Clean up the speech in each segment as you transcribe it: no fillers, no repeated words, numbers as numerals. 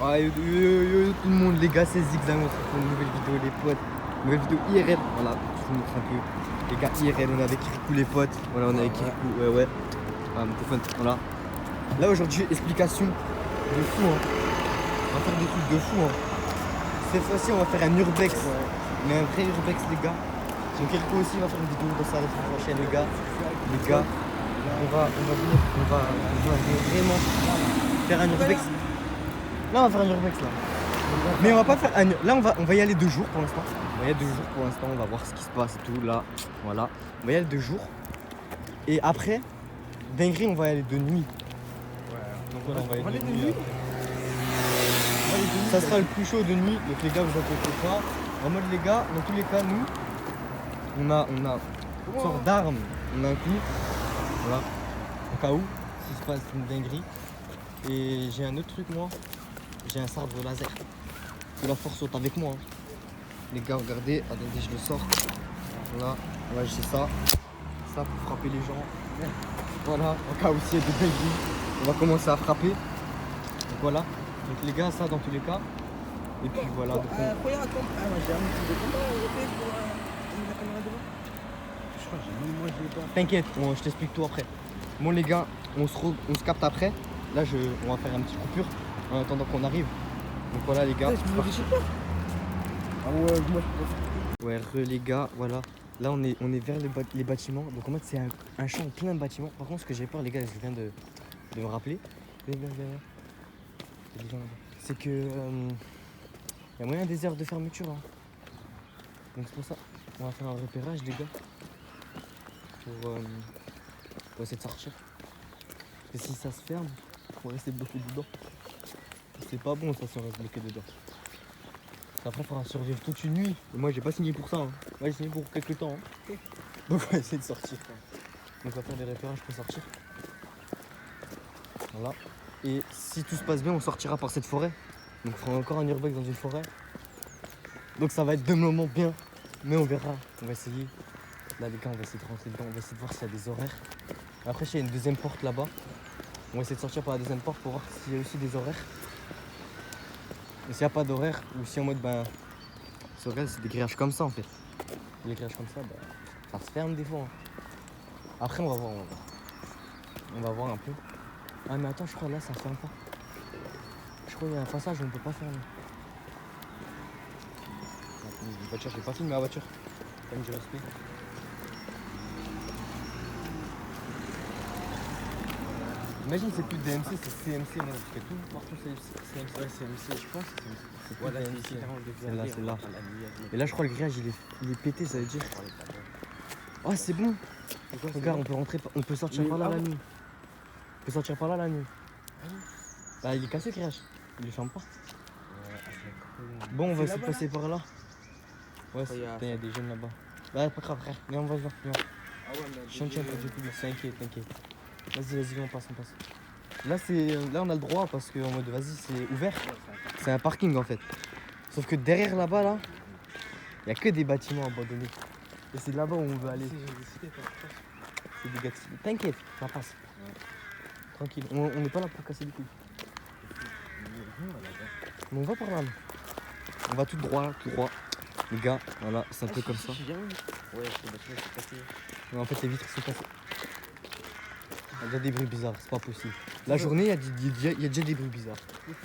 Ouais, yo, tout le monde, les gars, c'est Zigzag, on se retrouve pour une nouvelle vidéo, les potes. Nouvelle vidéo IRL, voilà, je vous montre un peu. Les gars, IRL, on est avec Kirikou, les potes. Voilà, on est avec Kirikou, ouais. Voilà. Là, aujourd'hui, explication de fou, hein. On va faire des trucs de fou, hein. Cette fois-ci, on va faire un urbex. Mais un vrai urbex, les gars. Donc, Kirikou aussi va faire une vidéo dans sa prochaine, les gars. On va vraiment faire un urbex. Là, on va faire un urbex là. Mais on va pas faire un. Là, on va y aller 2 jours pour l'instant. On va y aller 2 jours pour l'instant. On va voir ce qui se passe et tout. Là, voilà. On va y aller 2 jours. Et après, dinguerie, on va y aller de nuit. Donc voilà, on va y aller de nuit. Ça sera le plus chaud de nuit. Donc les gars, vous inquiétez pas. En mode les gars, dans tous les cas, nous, on a une sorte d'arme. On a un coup. Voilà. Au cas où, s'il se passe une dinguerie. Et j'ai un autre truc, moi. J'ai un sabre laser. Que la force saute avec moi. Hein. Les gars, regardez. Attendez, je le sors. Voilà. Là, j'ai ça. Ça pour frapper les gens. Voilà. En cas où s'il y a des dingueries, on va commencer à frapper. Donc voilà. Donc les gars, ça dans tous les cas. Et puis voilà. Donc, j'ai un outil de combat européen pour la caméra devant. Je crois que j'ai mis moi, je l'ai pas. T'inquiète, je t'explique tout après. Bon les gars, on se capte après. Là, on va faire une petite coupure en attendant qu'on arrive. Donc voilà les gars. Ah ouais, moi Ouais, les gars, voilà. Là, on est vers les bâtiments. Donc en fait, c'est un champ plein de bâtiments. Par contre, ce que j'ai peur, les gars, je viens de me rappeler. C'est que y a moyen des heures de fermeture. Hein. Donc c'est pour ça. On va faire un repérage, les gars. Pour essayer de sortir. Et si ça se ferme, on va rester bloqué dedans. C'est pas bon ça si on reste bloqué dedans. Après, il faudra survivre toute une nuit. Et moi, j'ai pas signé pour ça. Hein. Moi, j'ai signé pour quelques temps. Hein. Donc, on va essayer de sortir. Donc, on va faire des repérages pour sortir. Voilà. Et si tout se passe bien, on sortira par cette forêt. Donc, on fera encore un urbex dans une forêt. Donc, ça va être 2 moments bien. Mais on verra. On va essayer. Là, les gars, on va essayer de rentrer dedans. On va essayer de voir s'il y a des horaires. Après, il y a une deuxième porte là-bas. On va essayer de sortir par la deuxième porte pour voir s'il y a aussi des horaires. Et s'il n'y a pas d'horaire, ou si en mode c'est des grillages comme ça en fait. Des grillages comme ça, ça se ferme des fois. Hein. Après on va voir. On va voir un peu. Ah mais attends, je crois là ça ferme pas. Je crois qu'il y a un passage où on peut pas fermer. La voiture, j'ai pas filmé ma voiture. Comme du respect. Imagine c'est plus DMC, c'est CMC non, parce que tout partout c'est CMC. Ouais, CMC, je pense. C'est plus Voilà, DMC. c'est là. Et là je crois le grillage il est pété, ça veut dire. Oh c'est bon. Regarde, on peut sortir par là la nuit. On peut sortir par là la nuit. Bah il est cassé le grillage. Il le ferme pas. Bon on va essayer de passer par là. Ouais, il y a des jeunes là-bas. Bah pas grave frère, mais on va voir. Tiens, t'inquiète. Vas-y, on passe. Là on a le droit parce que en mode vas-y c'est ouvert. C'est un parking en fait. Sauf que derrière là-bas là, il y a que des bâtiments abandonnés. Et c'est là-bas où on veut aller. C'est des gars. T'inquiète, ça passe. Tranquille. On n'est pas là pour casser les couilles. Mais on va par là. On va tout droit. Les gars, voilà, c'est un peu comme ça. Ouais, c'est cassé. Mais en fait les vitres sont cassées. Il y a déjà des bruits bizarres, c'est pas possible. La journée, il y a déjà des bruits bizarres. Moi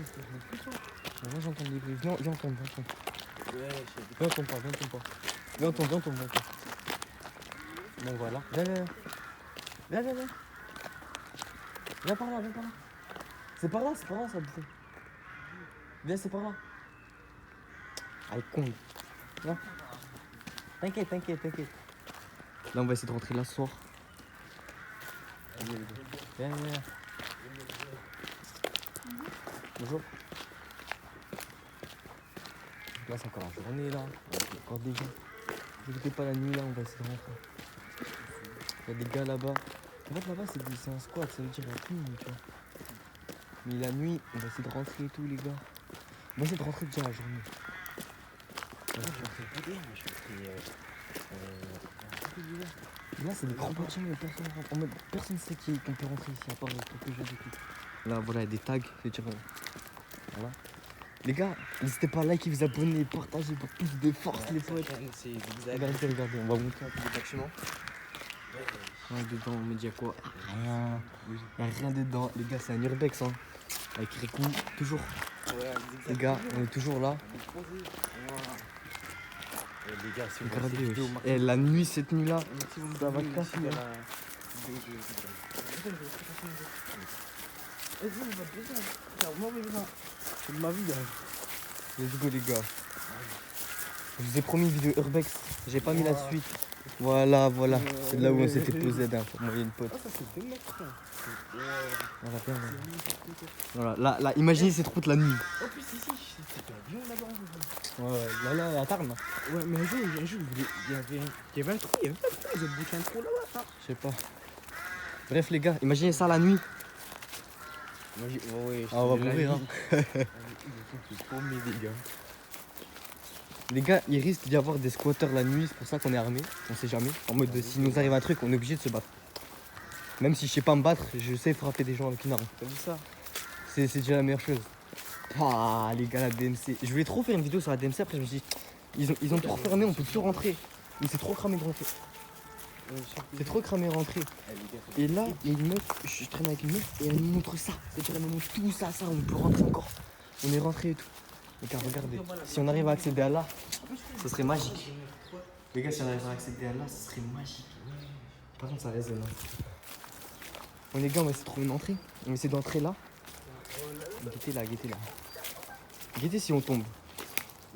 j'entends des bruits. Viens, on tombe. Ouais, Viens, on tombe pas. Viens, on tombe. Bon, voilà. Viens. Viens par là. C'est par là, ça bouffait. Viens, c'est par là. Ah, con. Viens. T'inquiète. Là, on va essayer de rentrer là ce soir. Viens. Bonjour. Là, c'est encore la journée, là. Il y a encore des gens. N'écoutez pas la nuit, là, on va essayer de rentrer. Il y a des gars là-bas. En fait, là-bas, c'est un squat, ça veut dire qu'il y a tout, tu vois. Mais la nuit, on va essayer de rentrer et tout, les gars. On va essayer de rentrer déjà la journée. Là, c'est des grands bâtiments où personne rentre. En mode, personne ne sait qu'on peut rentrer ici, à part quelques jeux d'équipe. Là, voilà, il y a des tags, c'est dire. Voilà. Les gars, n'hésitez pas à liker, vous abonner, partager pour plus de force, les potes. C'est zigzag. Regardez, on va monter un peu les bâtiments. Ouais, dedans, on me dit quoi? Rien. Y'a rien dedans. Les gars, c'est un urbex, hein. Avec Riku, toujours. Ouais, Les gars, on est toujours là. Les gars, si vous Regardez, regardez vidéo, et la nuit, cette nuit-là, ça va casser. casser. Vas-y, on va déjà. C'est vraiment besoin. C'est de ma vie, là. Let's go, les gars. Je vous ai promis une vidéo urbex. J'ai pas mis la suite. Voilà. C'est là où on s'était posé pour moi et une pote. Ah, ça fait 2 mètres, ça. Voilà, bien, voilà. Là, imaginez cette route la nuit. En plus, ici, c'était un lion là-bas. Ouais, là, à Tarn. Ouais, mais un jour, il y avait un trou, ils ont bouché un trou là-bas, ça. Je sais pas. Bref, les gars, imaginez ça la nuit. Ouais, Ah, on va mourir, hein. C'est paumé, les gars. Les gars, il risque d'y avoir des squatteurs la nuit, c'est pour ça qu'on est armé. On sait jamais. En mode, s'il nous arrive un truc, on est obligé de se battre. Même si je sais pas me battre, je sais frapper des gens avec une arme. T'as vu ça? C'est déjà la meilleure chose. Ah, les gars, la DMC. Je voulais trop faire une vidéo sur la DMC, après je me suis dit, ils ont tout refermé, on peut plus rentrer. Mais c'est trop cramé de rentrer. C'est trop cramé de rentrer. Et là, il y a une meuf, je traîne avec une meuf et elle nous montre ça. C'est-à-dire, elle nous montre tout ça, on peut rentrer encore. On est rentré et tout. Les gars, regardez. Si on arrive à accéder à là, ça serait magique. Les gars, si on arrive à accéder à là, ça serait magique. Par contre, ça résonne. Bon, les gars, on va essayer de trouver une entrée. On va essayer d'entrer là. Guettez là. Guettez si on tombe.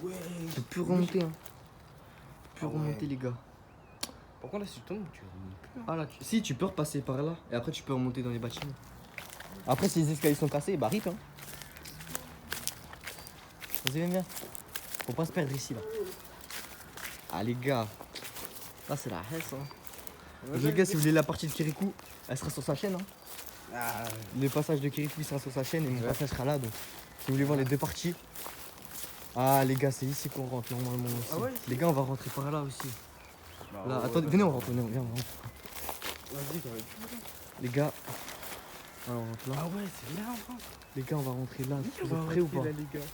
Ouais. On peut plus remonter, hein. Plus remonter, les gars. Par contre, là, si tu tombes, tu remontes plus. Ah là, si, tu peux repasser par là. Et après, tu peux remonter dans les bâtiments. Après, si les escaliers sont cassés, bah rip, hein. Vas-y, viens. Faut pas se perdre ici, là. Ah, les gars. Là, c'est la hesse, hein. Les gars, si vous voulez la partie de Kirikou, elle sera sur sa chaîne, hein. Ah, Le passage de Kirikou il sera sur sa chaîne et mon passage sera là. Donc, si vous voulez voir les deux parties. Ah, les gars, c'est ici qu'on rentre normalement aussi. Ah ouais, les gars, on va rentrer par là aussi. bah, Là, ouais, attendez, ouais. venez, on rentre, viens, on rentre. Vas-y, t'aurais pu. Les gars, alors, on rentre là. Ah ouais, c'est là, on rentre. Les gars, on va rentrer là. On Vous va êtes prêts ou rentrer pas? là, les gars.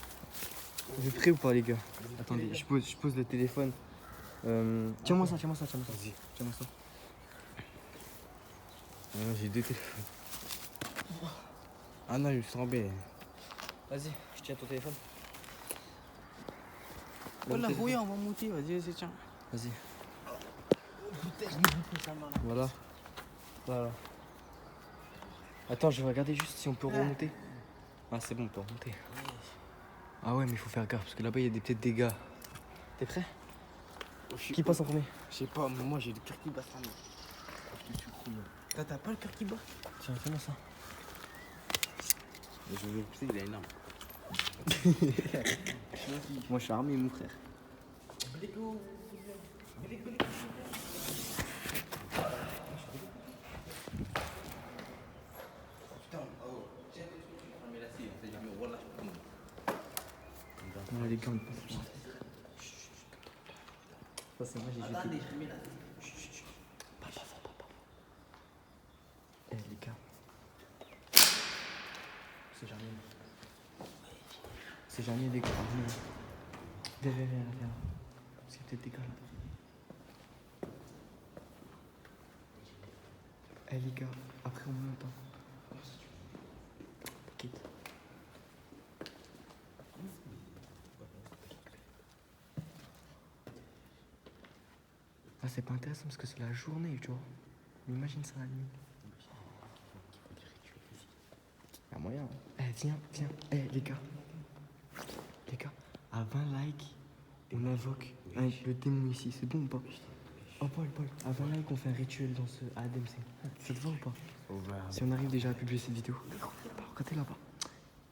Vous êtes prêts ou pas, les gars? Attendez, je pose le téléphone. Tiens-moi ça. Vas-y. Tiens-moi ça. J'ai 2 téléphones. Ah non, je me suis trompé. Vas-y, je tiens ton téléphone. Oh là, oui, on va monter, vas-y, tiens. Vas-y. Voilà. Attends, je vais regarder juste si on peut remonter. Ah, c'est bon, on peut remonter. Ah ouais, mais il faut faire gaffe parce que là-bas, il y a peut-être des gars. T'es prêt? Qui passe en premier? Je sais pas, mais moi j'ai le cœur qui bat, ça. Je te suis trop, là. T'as pas le cœur qui bat? Tiens, fais-moi ça. Je vais le pousser, il a une arme. Moi, je suis armé, mon frère. Ouais, les gars, on passe. Ça, c'est moi, j'ai jeté. Pas fort. Eh, les gars. C'est jamais les gars. Viens. Parce qu'il y a peut-être des gars là. Eh, les gars, après on monte. T'inquiète. Ah, c'est pas intéressant parce que c'est la journée, tu vois. Mais imagine ça la nuit. Y'a moyen. Hein. Eh, viens. Eh, les gars, à 20 likes, on invoque le démon ici. C'est bon ou pas? Oh, Paul, à 20 likes, on fait un rituel dans ce ADMC. Ça te va ou pas? Si on arrive déjà à publier cette vidéo. Regardez là-bas.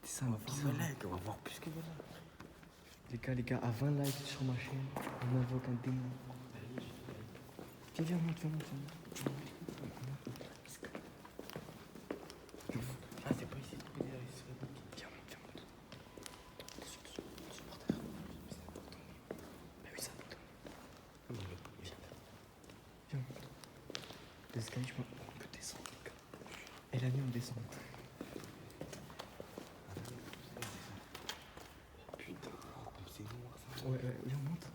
C'est ça, bizarre. On va voir plus que voilà. Les gars, à 20 likes sur ma chaîne, on invoque un démon. Viens, monte. Ah, c'est pas ici. Viens, monte. Dessus, par terre. Bah oui, ça monte. Viens, monte. Les escaliers, on peut descendre, les gars. Et la nuit, on descend. Ouais, viens, on monte.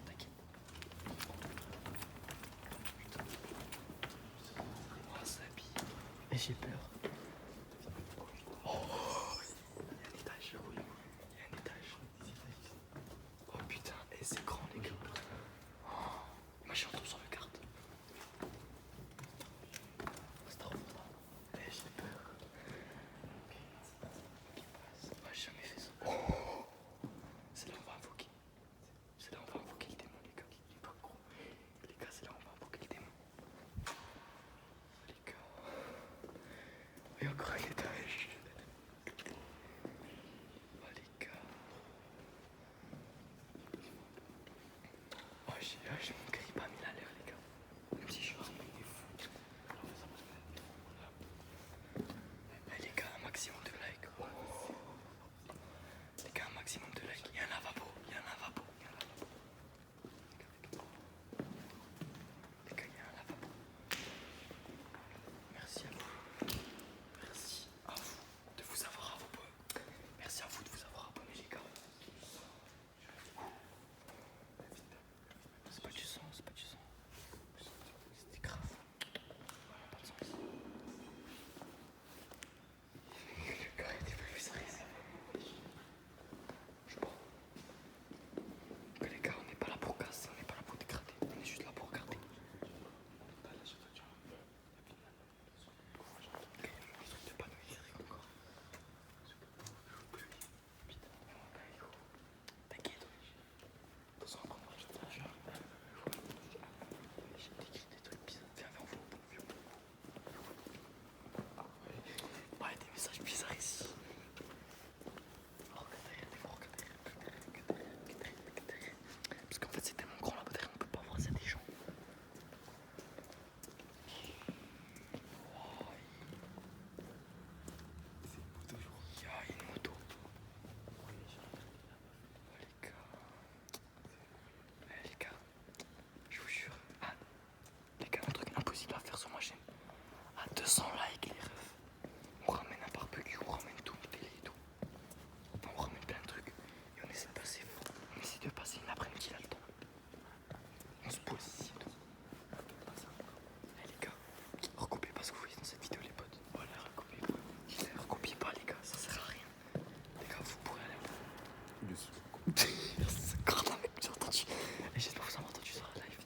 T'inquiète. Oh, ça habille. Et j'ai peur. Oh, il y a un étage. Il y a un étage. Oh putain, et c'est grand les gars. Oh, moi je suis en sur le carte. C'est trop fort. Et j'ai peur. Moi j'ai jamais fait ça. Oh, c'est là où on va invoquer. C'est là où on va invoquer le démon les gars. Il est pas gros. Les gars, c'est là où on va invoquer le démon. Les gars. Il y a encore un étage. Oh les gars. Oh j'ai mon gars, il est pas mis à l'air les gars. Même si je suis vraiment fou. Les gars, un maximum de likes. Oh. Les gars, un maximum de likes. Il y a un lavabo. Il y a un lavabo. Les gars, il y a un lavabo. Merci à vous. Merci à vous de vous avoir abonné. Merci à vous de vous avoir abonné les gars. C'est pas du sang, c'est pas du sang. C'était grave. Vraiment pas de sens. Le gars était plus ça risque. Je crois que les gars, on n'est pas là pour casser, on n'est pas là pour dégrader, on est juste là pour regarder. Ok, les trucs de panneaux électriques encore. Putain, t'inquiète, de toute façon, après, moi, je te jure. J'ai écrit des trucs bizarres. Viens, on va au bon vieux. Ouais, des messages bizarres ici. Oh, parce qu'en fait, c'est tellement grand là-bas derrière, on peut pas voir ça des gens. Oh, il y a une moto. Oh, les gars. Les gars, je vous jure. Ah, les gars, un truc impossible à faire sur ma chaîne. À 200 likes, les refs. On ramène un barbecue, on ramène tout, une télé et tout. Enfin, on ramène plein de trucs. Et on essaie de passer, on essaie de passer une après-midi là-dedans. On se pose ici et tout. Eh les gars, recopiez pas ce que vous voyez dans cette vidéo les potes. Voilà, recopiez pas. Recopiez pas les gars, ça sert à rien. Les gars, vous pourrez aller. C'est encore là mec, j'ai entendu. Et j'espère que vous avez entendu ça à la live.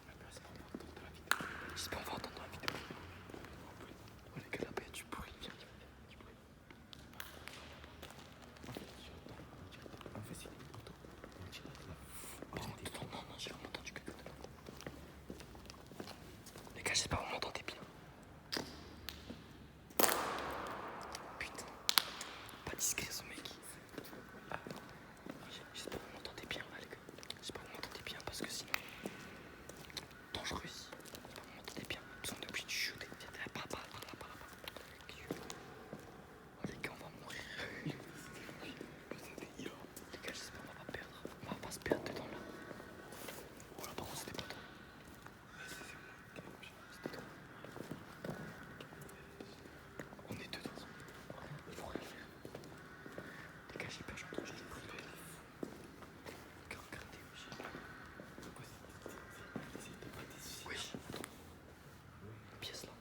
J'espère qu'on va entendre dans la vidéo. Oh les gars, là-bas il y a du bruit. Du bruit. En fait, c'est une moto. Oh, non, j'ai vraiment entendu quelqu'un dedans. Les gars, j'espère que vous m'entendez bien. Putain, pas discret ce mec. J'espère que vous m'entendez bien là les gars. J'espère que vous m'entendez bien parce que sinon dangereux ici. J'espère que vous m'entendez bien parce qu'on est obligé de chuter. Par là. Oh les gars, on va mourir. Les gars, j'espère qu'on va pas perdre. On va pas se perdre dedans là. Oh là par contre c'était pas toi. C'était toi. On est deux dans. Il faut rien faire. Les gars, j'ai peur, j'ai entendu des bruits. Les gars, regardez. Oui, attends. Pièce là.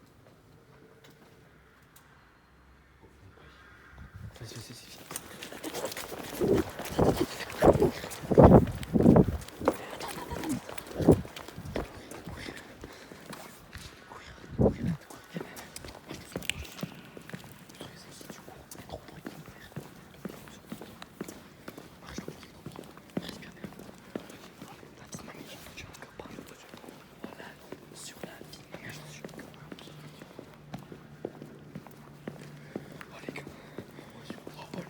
Vas-y, c'est fini. Oh les gars. Oh,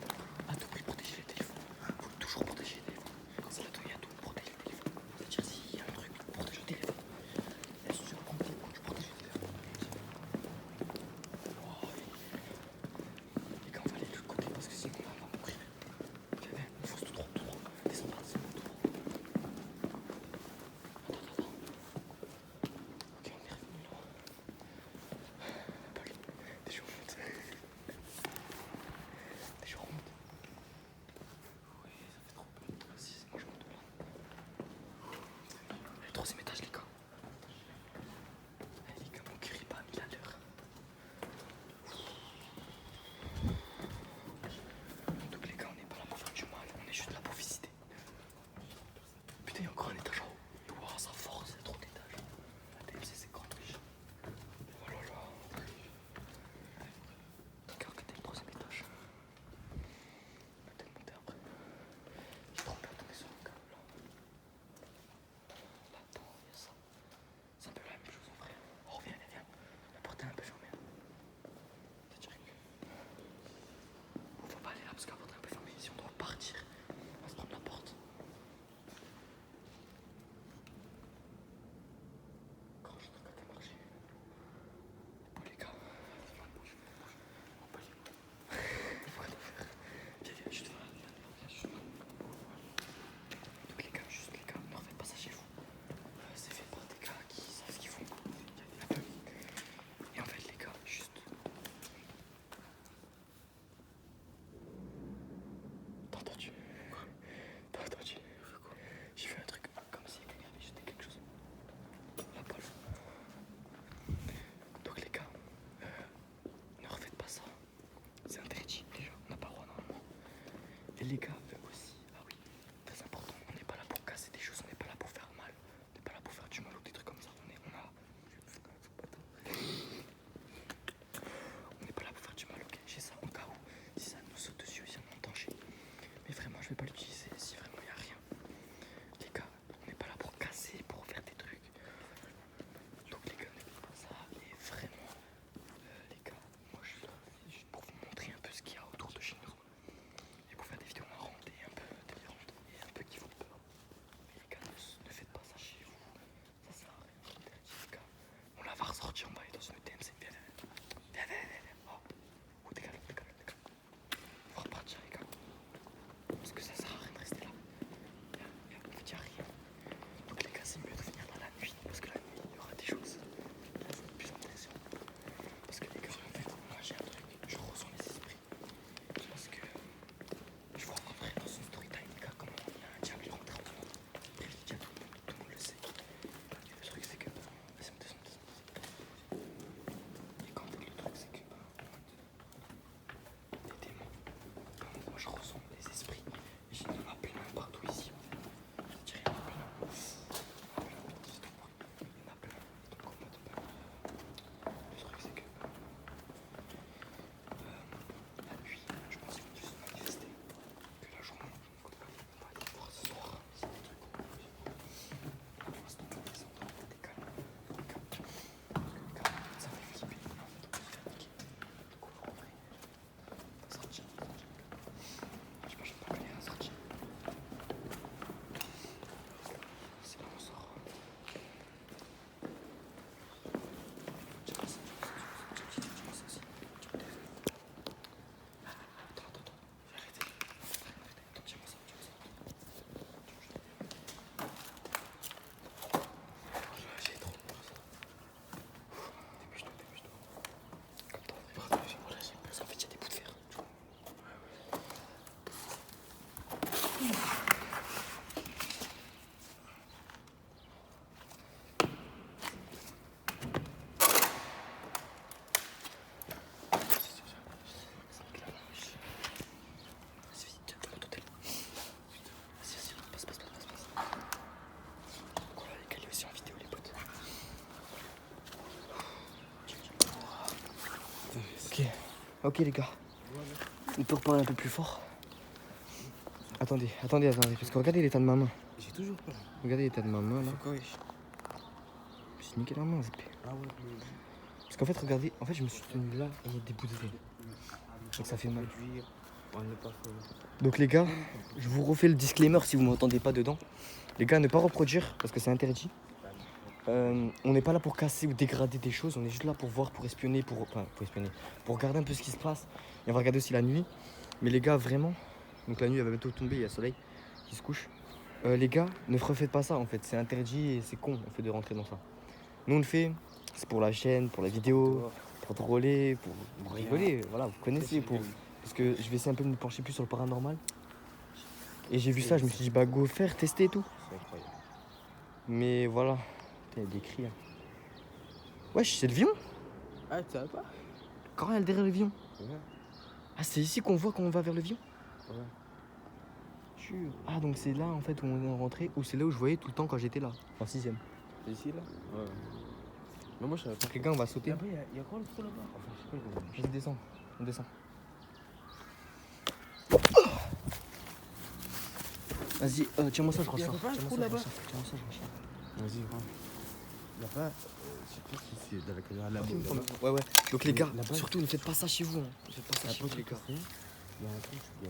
entendu? T'as entendu? J'ai vu un truc comme si quelqu'un avait jeté quelque chose. La balle. Donc les gars, ne refaites pas ça. C'est interdit déjà, on n'a pas le droit normalement. Et les gars, eux aussi, ah oui, très important, on n'est pas là pour casser des choses, on n'est pas là pour faire mal, on n'est pas là pour faire du mal ou des trucs comme ça. On n'est pas là pour faire du mal, ok? J'ai ça en cas où, si ça nous saute dessus, si on est en danger. Mais vraiment, je vais pas l'utiliser si vraiment il n'y a rien. Les gars, on n'est pas là pour casser, pour faire des trucs. Donc les gars, ne faites pas ça. Et vraiment, les gars, moi je suis là juste pour vous montrer un peu ce qu'il y a autour de chez nous. Et pour faire des vidéos marrantes et un peu délirantes et un peu qui font peur. Mais les gars, ne faites pas ça chez vous. Ça sert à rien. Les gars, on la va ressortir, on va aller dans une TMC. Viens. Oh. Oh, décale. On va repartir, les gars. Parce que ça sert à rien de rester là. En fait, il n'y a rien. Donc les gars, c'est mieux de venir dans la nuit. Parce que la nuit, il y aura des choses. Là, c'est plus intéressant. Parce que les gars, en fait, moi j'ai un truc. Je ressens les esprits. Parce que je vois en vrai dans une story time, les gars, comment il y a un diable qui rentre en moi. Après, je dis à tout le monde le sait. Et le truc, c'est que. Vas-y, on descend. Et quand le truc, c'est que. Les démons. Moi, je ressens les esprits. Et j'ai il y en a plein partout ici. Je dirais, il y en a plein. Il y en a plein. Donc, en mode. Le truc, c'est que. La nuit, je pense qu'ils vont plus se manifester que la journée. Donc, on va aller voir ce soir. C'est des trucs qu'on peut. Pour l'instant, on va descendre. On décale. Ça fait flipper. En fait, on peut se faire niquer. Donc, on va en vrai. On va sortir. J'imagine pas qu'on ira sortir. C'est là où on sort. Tiens-moi ça aussi. Attends. J'ai arrêté. Attends, tiens-moi ça. J'ai trop peur ça. Dépêche-toi. Comme toi, voilà, j'ai peur. En fait, il y a des bouts de fer. Ok les gars, on peut reparler un peu plus fort. Attendez, parce que regardez l'état de ma main. J'ai toujours peur. Regardez l'état de ma main là. C'est quoi, wesh? J'ai niqué la main, Zépé. Ah ouais, Parce qu'en fait, regardez, je me suis tenu là et il y a des bouts de veine. Donc ça fait mal. On n'est pas fait. Donc les gars, je vous refais le disclaimer si vous m'entendez pas dedans. Les gars, ne pas reproduire parce que c'est interdit. On n'est pas là pour casser ou dégrader des choses, on est juste là pour voir, pour espionner, pour regarder un peu ce qui se passe. Et on va regarder aussi la nuit. Mais les gars, vraiment, donc la nuit elle va bientôt tomber, il y a le soleil qui se couche. Les gars, ne refaites pas ça en fait, c'est interdit et c'est con en fait de rentrer dans ça. Nous on le fait, c'est pour la chaîne, pour la vidéo, pour troller, pour rigoler, voilà, vous connaissez. Parce que je vais essayer un peu de me pencher plus sur le paranormal. Et j'ai vu ça, je me suis dit bah go faire, tester et tout. C'est incroyable. Mais voilà, il y a des cris. Hein. Wesh, c'est le Vion. Ah, tu savais pas? Quand elle est derrière le Vion. Ouais. Ah, c'est ici qu'on voit quand on va vers le Vion. Ouais. Jure. Ah, donc c'est là en fait où on est rentré, ou c'est là où je voyais tout le temps quand j'étais là, en 6ème. C'est ici, là? Ouais. Mais moi, je savais pas. Donc les gars, on va sauter. Après, il y a quoi le trou là-bas? Enfin, je sais pas comment. Je descends. On descend. Vas-y, tiens-moi ça, je Y a ressors. pas un Tiens-moi trou ça, je là-bas? ressors. Tiens-moi ça, je ressors. Vas-y, va. Il y a pas. Je sais pas si c'est avec la là-bas. Ouais. Donc les gars, Là-bas, surtout ne faites pas ça chez vous. Hein. Ne faites pas ça chez vous, les gars. Il y a un trou, tu peux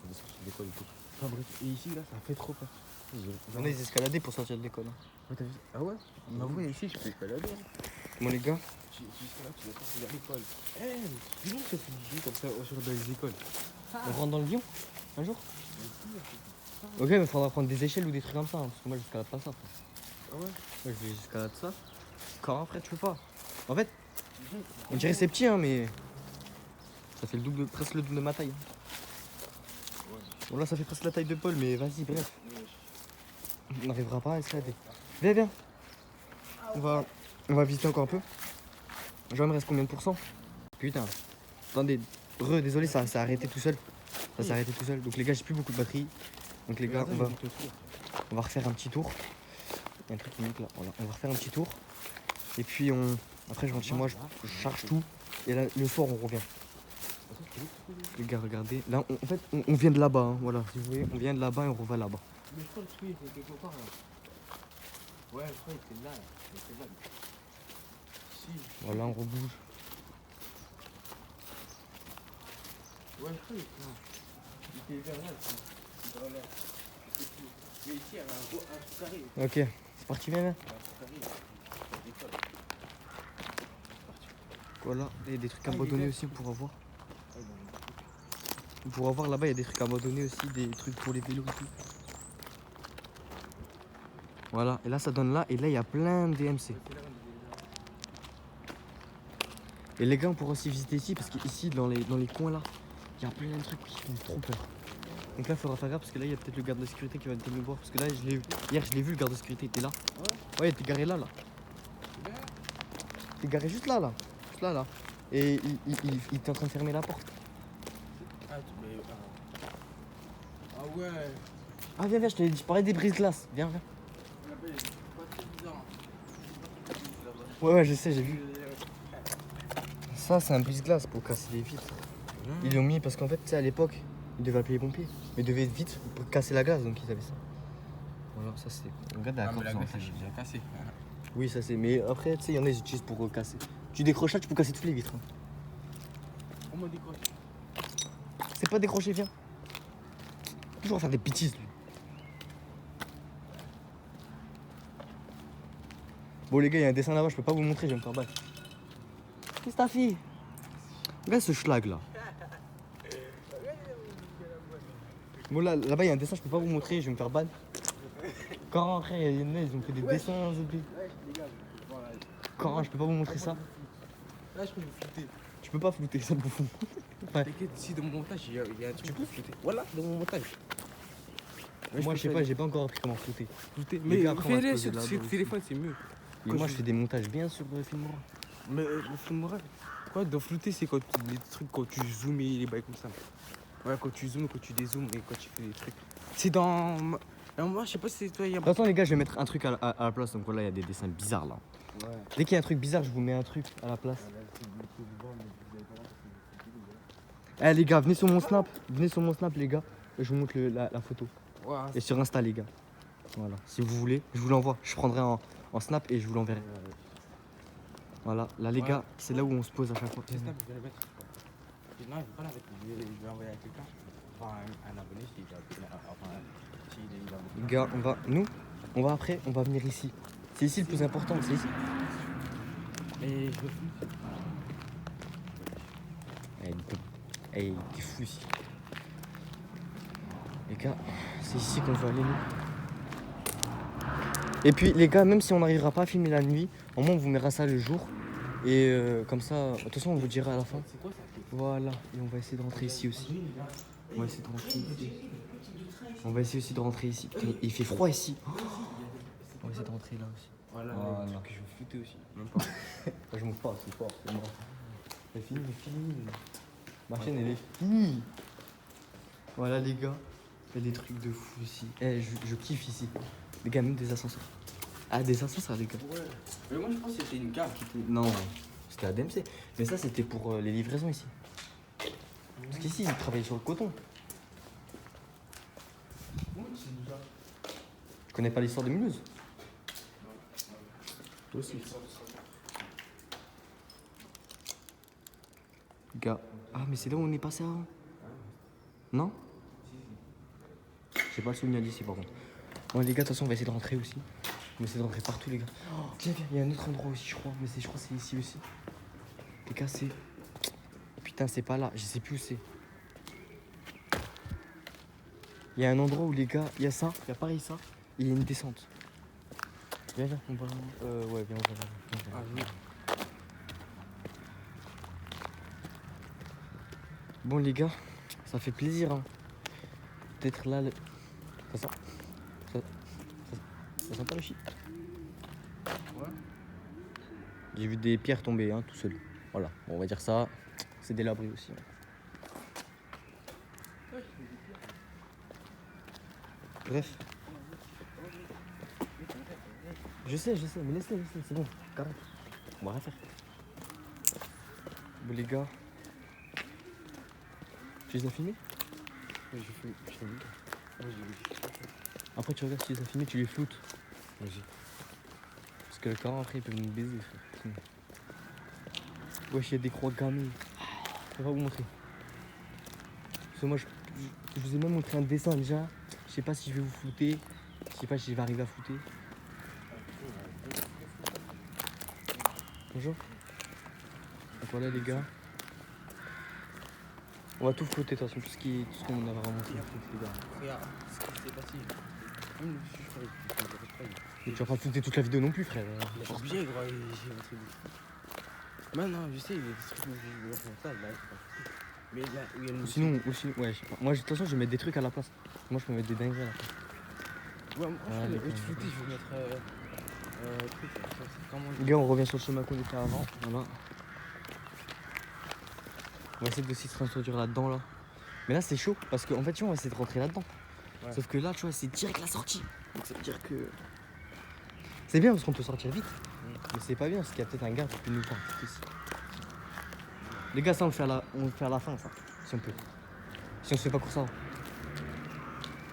descendre sur l'école et tout. Enfin bref, et ici, là, ça fait trop peur. On a des escaladés pour sortir de l'école. Hein. Ouais, t'as vu? Ah ouais? Mais oui, ici, je peux escalader. Bon les gars, Tu seras là, tu vas pas vers l'école. Eh, dis donc, ça fait du comme ça sur dans les écoles. on rentre dans le Vion un jour. Ok, mais faudra prendre des échelles ou des trucs comme ça, hein, parce que moi j'escalade pas ça. Ah ouais? Moi j'escalade ça. Quand frère, tu peux pas. En fait, on dirait c'est petit, hein, mais ça fait presque le double de ma taille. Hein. Bon, là, ça fait presque la taille de Paul, mais vas-y, bref. On n'arrivera pas à escalader. Viens, viens. On va visiter encore un peu. Genre, il me reste combien de pourcents? Putain. Attendez, désolé, ça s'est arrêté tout seul. Ça s'est arrêté tout seul. Donc, les gars, j'ai plus beaucoup de batterie. Donc, les gars, on va refaire un petit tour. Il y a un truc qui nique là. Voilà. On va refaire un petit tour. Et puis, après, je rentre chez moi, je charge tout. Et là, le soir, on revient. Les gars, regardez. Là, en fait, on vient de là-bas. Hein. Voilà, si vous voyez, on vient de là-bas et on revient là-bas. Mais je crois que le truc, il était quelque part là. Ouais, je crois qu'il était là. Il était là. Si. Voilà, on rebouge. Ouais, je crois qu'il était là. Il était vers là, dans l'air. Je sais plus. Mais ici, il y avait un truc carré. Ok, c'est parti, viens, viens. Un truc carré. Voilà, il y a des trucs abandonnés aussi, on pourra voir. On pourra voir là-bas, il y a des trucs abandonnés aussi, des trucs pour les vélos et tout. Voilà, et là ça donne là, et là il y a plein de DMC. Et les gars, on pourra aussi visiter ici, parce qu'ici, dans les coins là, il y a plein de trucs qui font trop peur. Donc là, il faudra faire gaffe, parce que là, il y a peut-être le garde de sécurité qui va venir nous voir. Parce que là, hier, je l'ai vu, le garde de sécurité, il était là. Ouais, il était garé là. Il était garé juste là. Juste là. Et il était en train de fermer la porte. Ah ouais. Ah, viens, je parlais des brises-glaces. Viens. Ouais, je sais, j'ai vu. Ça, c'est un brise-glace pour casser les vitres. Ils l'ont mis parce qu'en fait, tu sais, à l'époque, ils devaient appeler les pompiers. Mais ils devaient être vite pour casser la glace, donc ils avaient ça. Voilà, ça c'est. Regarde la corde. La glace, j'ai bien cassé. Oui, ça c'est. Mais après, tu sais, il y en a, ils utilisent pour casser. Tu décroches là, tu peux casser toutes les vitres. Hein. On m'a décroché. C'est pas décroché, viens. Toujours à faire des bêtises, lui. Bon, les gars, il y a un dessin là-bas, je peux pas vous montrer, je vais me faire battre. Qu'est-ce que t'as fait? Regarde ce schlag là. Bon, là-bas, il y a un dessin, je peux pas vous montrer, je vais me faire ban. Quand après, ils ont fait des dessins, Quand je peux pas vous montrer ça. Là, je peux me flouter. Tu peux pas flouter, ça me bouffon. Ouais. T'inquiète, ici dans mon montage, il y a un truc. Tu peux flouter. Voilà, dans mon montage. Ouais, moi, je sais pas, j'ai pas encore appris comment flouter. Mais après, on va se fais-le poser sur là-bas le aussi. téléphone, c'est mieux. Et moi, je fais des montages bien sur Filmora. Mais le Filmora, quoi, dans flouter, c'est quand les trucs, quand tu zoomes et les bails comme ça. Ouais, quand tu zoomes, quand tu dézoomes et quand tu fais des trucs. C'est dans. Moi, je sais pas si c'est toi, il y a. Attends, les gars, je vais mettre un truc à la place. Donc voilà, il y a des dessins bizarres là. Ouais. Dès qu'il y a un truc bizarre, je vous mets un truc à la place. Eh les gars, venez sur mon snap, les gars, et je vous montre la photo. Ouais, Et sur Insta, les gars. Voilà, si vous voulez, je vous l'envoie. Je prendrai en snap et je vous l'enverrai. Voilà, là les gars, c'est là où on se pose à chaque fois. c'est ça, je vais le mettre. Non, je vais pas la mettre, je vais l'envoyer à quelqu'un. Enfin, un abonné, s'il est abonné. Les gars, on va après, on va venir ici. C'est ici le plus important, c'est ici. Et je refuse. Eh, t'es fou ici. Les gars, c'est ici qu'on veut aller nous. Et puis les gars, même si on n'arrivera pas à filmer la nuit, au moins on vous mettra ça le jour. Et comme ça, de toute façon on vous dira à la fin. C'est quoi ça? Voilà, et on va essayer de rentrer ici aussi. On va essayer de rentrer ici. On va essayer aussi de rentrer ici. Putain, il fait froid ici. On va essayer de rentrer là aussi. Voilà, Voilà. que je vais flouter aussi. Même pas. Je m'ouvre pas, c'est fort, c'est mort. Elle est finie. Ma chaîne elle est finie. Voilà les gars, il y a des trucs de fou ici. Eh, je kiffe ici. Les gars, même des ascenseurs. Ah, des ascenseurs les gars. Ouais. Mais moi je pense que c'était une carte qui était. Non, c'était à DMC. Mais ça c'était pour les livraisons ici. Parce qu'ici ils travaillaient sur le coton. Tu connais pas l'histoire de Mulhouse? Toi aussi. Gars. Ah mais c'est là où on est passé avant. Non? J'ai pas le souvenir d'ici par contre. Bon les gars, de toute façon on va essayer de rentrer aussi. On va essayer de rentrer partout les gars. Oh, viens, il y a un autre endroit aussi je crois. Mais je crois que c'est ici aussi. Les gars c'est... Putain c'est pas là, je sais plus où c'est. Il y a un endroit où les gars, il y a ça, il y a pareil ça, et il y a une descente. Viens, on va... ouais, viens, on va. oui. Bon les gars, ça fait plaisir hein. peut-être là. Ça sent. Ça sent pas le shit. Ouais. J'ai vu des pierres tomber, hein, tout seul. Voilà, bon, on va dire ça. C'est des labris aussi. Hein. Bref. Je sais, mais laisse-les, c'est bon. Carré. On va rien faire. Bon, les gars. Tu les as filmés? Ouais, je fais vu. Ouais, j'ai vu. Après, tu regardes si tu les as filmés, tu les floutes. Vas-y. Parce que le corps, après, ils peuvent nous baiser, frère. Wesh, il y a des croix gammées. Je vais pas vous montrer. Parce que moi, je vous ai même montré un dessin déjà. Je sais pas si je vais vous flouter. Je sais pas si je vais arriver à flouter. Bonjour. Donc voilà les gars. On va tout flouter de toute façon, tout ce qu'on a vraiment montré. Regarde ce qui s'est passé. Même le dessus, je crois qu'il ne pas. Mais tu vas pas flouter toute la vidéo non plus, frère. J'ai oublié, gros, j'ai montré des. Maintenant, je sais, il y a des trucs où je vais faire ça, là, c'est pas foutu. Mais là, où il y a le. Sinon, ouais, je sais pas. Moi, de toute façon, je vais mettre des trucs à la place. Moi, je peux mettre des dingueries à la place. Ouais, moi, Ah, je les vais gars. flouter, je vais mettre. Truc, là, ça, c'est comment. Les gars, on revient sur le chemin qu'on était avant. Voilà. On va essayer de aussi se réintroduire là-dedans, là. Mais là, c'est chaud, parce qu'en fait, tu vois, on va essayer de rentrer là-dedans. Ouais. Sauf que là, tu vois, c'est direct la sortie. Donc ça veut dire que... C'est bien, parce qu'on peut sortir vite. Mais c'est pas bien, parce qu'il y a peut-être un gars qui peut nous voir ici. Les gars, ça, on le fait à la fin, ça. Si on peut. Si on se fait pas court ça.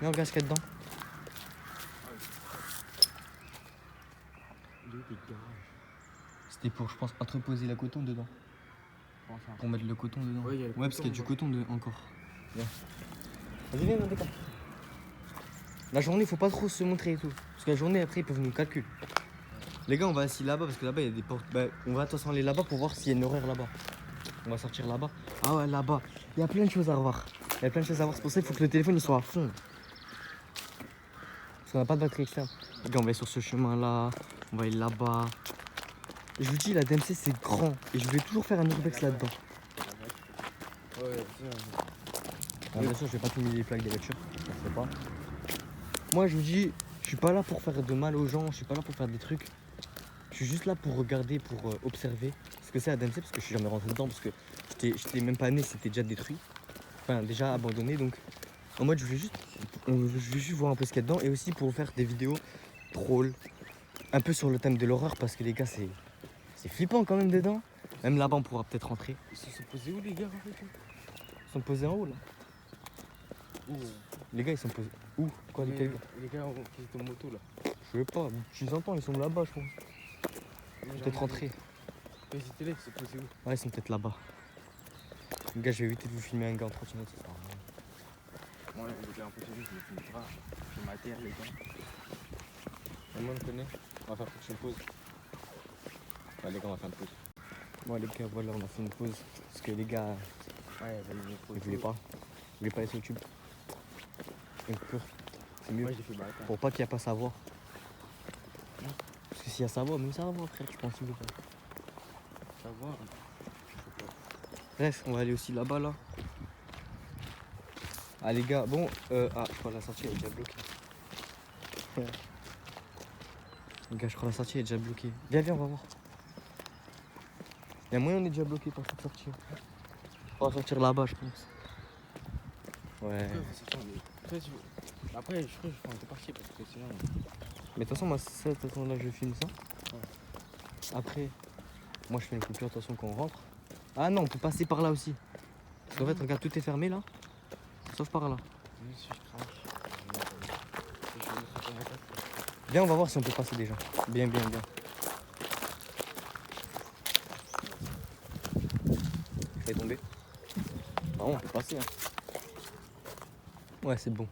Viens, on regarde ce qu'il y a dedans. C'était pour, je pense, entreposer la coton dedans. Enfin. Pour mettre le coton dedans. Ouais, il y a le parce qu'il y a coton, du coton encore. Viens. Vas-y, viens, on décale. La journée, faut pas trop se montrer et tout. Parce que la journée, après, ils peuvent nous calculer. Les gars, on va assis là-bas parce que là-bas, il y a des portes. Bah, on va de toute façon aller là-bas pour voir s'il y a une horaire là-bas. On va sortir là-bas. Ah ouais, là-bas. Il y a plein de choses à voir. Il y a plein de choses à voir. C'est pour ça qu'il faut que le téléphone il soit à fond. Parce qu'on n'a pas de batterie externe. Les gars, on va aller sur ce chemin-là. On va aller là-bas. Je vous dis, la DMC, c'est grand. Et je voulais toujours faire un urbex là-dedans. Ouais, ça. Alors, bien sûr, je vais pas tout les plaques des voitures. Je sais pas. Moi, je vous dis, je suis pas là pour faire de mal aux gens. Je suis pas là pour faire des trucs. Je suis juste là pour regarder, pour observer ce que c'est la DMC. Parce que je suis jamais rentré dedans. Parce que j'étais même pas né, c'était déjà détruit. Enfin, déjà abandonné. Donc, en mode, je voulais juste voir un peu ce qu'il y a dedans. Et aussi pour faire des vidéos drôles. Un peu sur le thème de l'horreur. Parce que les gars, c'est flippant quand même dedans. Même là-bas, on pourra peut-être rentrer. Ils se sont posés où, les gars, en fait? Ils sont posés en haut là. Où? Les gars, ils sont posés. Où? Quoi, Mais lesquels gars? les gars qui étaient en moto, là. Je sais pas. Tu les entends, ils sont là-bas, je pense. Peut-être rentrer. Ils étaient là, ils se sont posés où? Ouais, ils sont peut-être là-bas. Les gars, je vais éviter de vous filmer un gars en trottinette. Ça sert à rien. Ouais, les gars, en continu, je me filme pas. Je ma terre, les gars. Tout le monde connaît. On va faire toute une pause. Ouais, les gars, on va faire une pause. Bon, les gars, voilà, on a fait une pause. Parce que les gars, Ouais, vas-y, ils voulaient pas. Ils voulaient pas aller sur YouTube. Donc, c'est mieux. Moi, j'ai fait bâtard. Pour pas qu'il y a pas à savoir. Parce que s'il y a à savoir, même ça va, frère, je pense qu'il veut pas. Ça va. Bref, on va aller aussi là-bas, là. Ah, les gars, bon, je crois que la sortie elle est déjà bloquée. Ouais. Les gars, je crois que la sortie elle est déjà bloquée. Viens, on va voir. Il y a moyen, on est déjà bloqué par cette sortie. On va sortir là-bas, je pense. Ouais. Après, je crois que je prends parti parce que sinon. Mais de toute façon, moi, ça, de toute façon, là, je filme ça. Après, moi, je fais une coupure, de toute façon, quand on rentre. Ah non, on peut passer par là aussi. Parce qu'en fait, regarde, tout est fermé là. Sauf par là. Si je crache. Viens, on va voir si on peut passer déjà. Bien. Fais tomber. Ah, on peut passer. Hein. Ouais, c'est bon.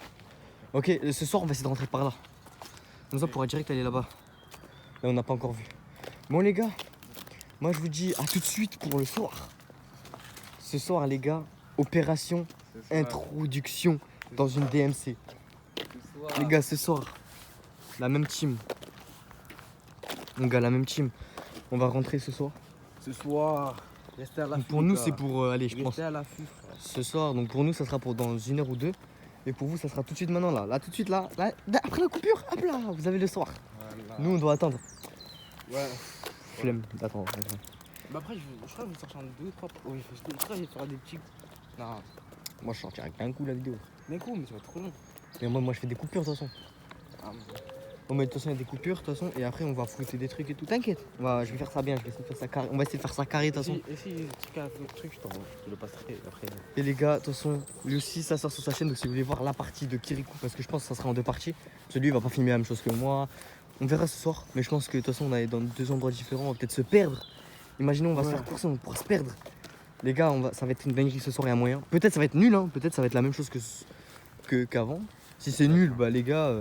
Ok, ce soir, on va essayer de rentrer par là. Comme ça, on pourra direct aller là-bas. Là, on n'a pas encore vu. Bon, les gars, moi, je vous dis à tout de suite pour le soir. Ce soir, les gars, opération introduction dans une DMC. Les gars, ce soir, la même team. Mon gars, la même team. On va rentrer ce soir. Ce soir, restez à l'affût. Donc pour nous, c'est pour aller, je pense. Restez à l'affût, frère. Ce soir, donc pour nous, ça sera pour dans 1 heure ou 2. Mais pour vous, ça sera tout de suite maintenant là. Là, tout de suite là. Après la coupure, hop là, vous avez le soir. Voilà. Nous, on doit attendre. Ouais. Flemme d'attendre. Bah après, je crois que je vais sortir en 2 3. Oui, je crois que je vais faire des petits. Non, Moi, je sortirai avec un coup la vidéo. d'un coup, mais ça va être trop long. Mais moi, je fais des coupures de toute façon. Ah, Bon, mais de toute façon, il y a des coupures de toute façon. Et après, on va flouter des trucs et tout. T'inquiète. Je vais faire ça bien. Je vais essayer de faire ça carré. On va essayer de faire ça carré de toute façon. Et si tu as le truc, je le passerai après. Et les gars, de toute façon, lui aussi, ça sort sur sa chaîne. Donc, si vous voulez voir la partie de Kirikou, parce que je pense que ça sera en 2 parties. Parce que lui, il va pas filmer la même chose que moi. On verra ce soir. Mais je pense que de toute façon, on est dans 2 endroits différents. On va peut-être se perdre. Imaginons, on va se faire courser, on pourra se perdre. Les gars, ça va être une dinguerie ce soir, il y a moyen. Peut-être ça va être nul, hein. Peut-être ça va être la même chose qu'avant. Si c'est nul, bah les gars,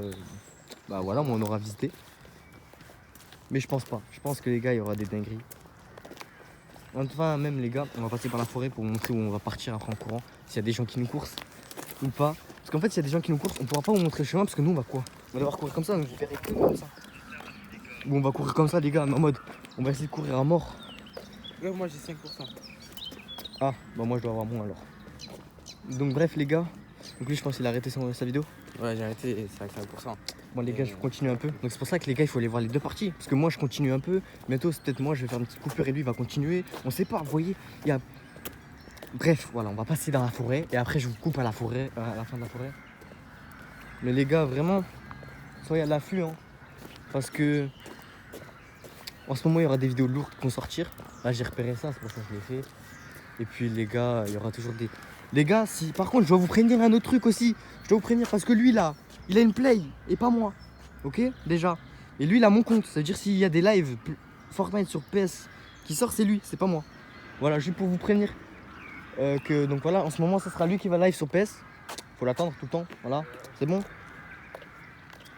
bah voilà, moi on aura visité. Mais je pense pas. Je pense que les gars, il y aura des dingueries. Enfin, même les gars, on va passer par la forêt pour vous montrer où on va partir après en courant. S'il y a des gens qui nous coursent ou pas. Parce qu'en fait, s'il y a des gens qui nous coursent, on pourra pas vous montrer le chemin parce que nous, on va quoi? On va devoir courir comme ça, donc vous verrez que comme ça. Ou on va courir comme ça, les gars, en mode, on va essayer de courir à mort. Ouais, moi j'ai 5%. Ah, bah moi je dois avoir moins alors. Donc bref les gars, donc lui je pense qu'il a arrêté sa vidéo. Ouais, j'ai arrêté, c'est avec 5%. Bon les gars, je continue un peu. Donc c'est pour ça que les gars, il faut aller voir les 2 parties. Parce que moi je continue un peu. Bientôt c'est peut-être moi, je vais faire une petite coupure et lui il va continuer. On sait pas, vous voyez, il y a... Bref, voilà, on va passer dans la forêt. Et après je vous coupe à la forêt, à la fin de la forêt. Mais les gars, vraiment, soyez à l'affût, hein. Parce que... En ce moment il y aura des vidéos lourdes qui vont sortir. Là j'ai repéré ça, c'est pour ça que je l'ai fait. Et puis les gars, il y aura toujours des... Les gars, si par contre je dois vous prévenir un autre truc aussi. Je dois vous prévenir parce que lui là, il a une play et pas moi. Ok, déjà. Et lui il a mon compte. Ça veut dire s'il y a des lives Fortnite sur PS qui sort, c'est lui, c'est pas moi. Voilà, juste pour vous prévenir que donc voilà, en ce moment ça sera lui qui va live sur PS. Faut l'attendre tout le temps, voilà, c'est bon.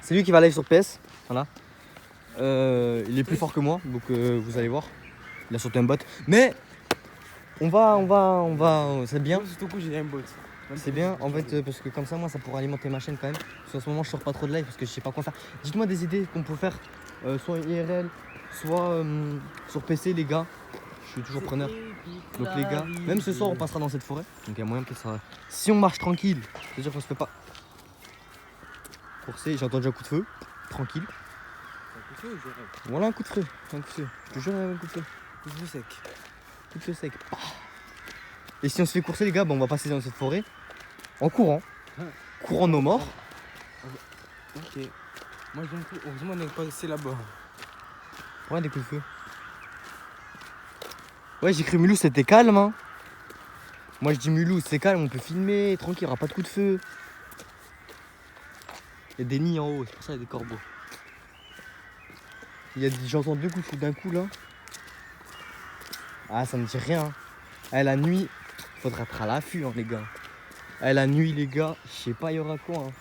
C'est lui qui va live sur PS, voilà. Il est plus fort que moi, donc vous allez voir. Il a sauté un bot. Mais on va, c'est bien. Moi, surtout coup, j'ai un bot. C'est bien en fait parce que comme ça moi ça pourra alimenter ma chaîne quand même. Parce qu'en ce moment je sors pas trop de live parce que je sais pas quoi faire. Dites-moi des idées qu'on peut faire soit IRL, soit sur PC les gars. Je suis toujours preneur. Donc les gars, même ce soir on passera dans cette forêt. Donc il y a moyen que ça. Si on marche tranquille, c'est-à-dire qu'on se fait pas courser, j'ai entendu un coup de feu. Tranquille. Voilà un coup de feu. Un coup de feu. Je te jure un coup de feu. Coup de feu sec. Coup de feu sec. Et si on se fait courser les gars, bah, on va passer dans cette forêt en courant. Courant nos morts. Ok. Moi j'ai un coup. Heureusement on n'est pas assez là-bas. Ouais, des coups de feu. Ouais, j'ai cru Mulhouse c'était calme. Hein. Moi je dis Mulhouse c'est calme, on peut filmer, tranquille, il n'y aura pas de coup de feu. Il y a des nids en haut, c'est pour ça qu'il y a des corbeaux. J'entends 2 coups de feu d'un coup là. Ah, ça me dit rien. Hein. La nuit, faudra être à l'affût, hein, les gars. La nuit, les gars, je sais pas, il y aura quoi. Hein.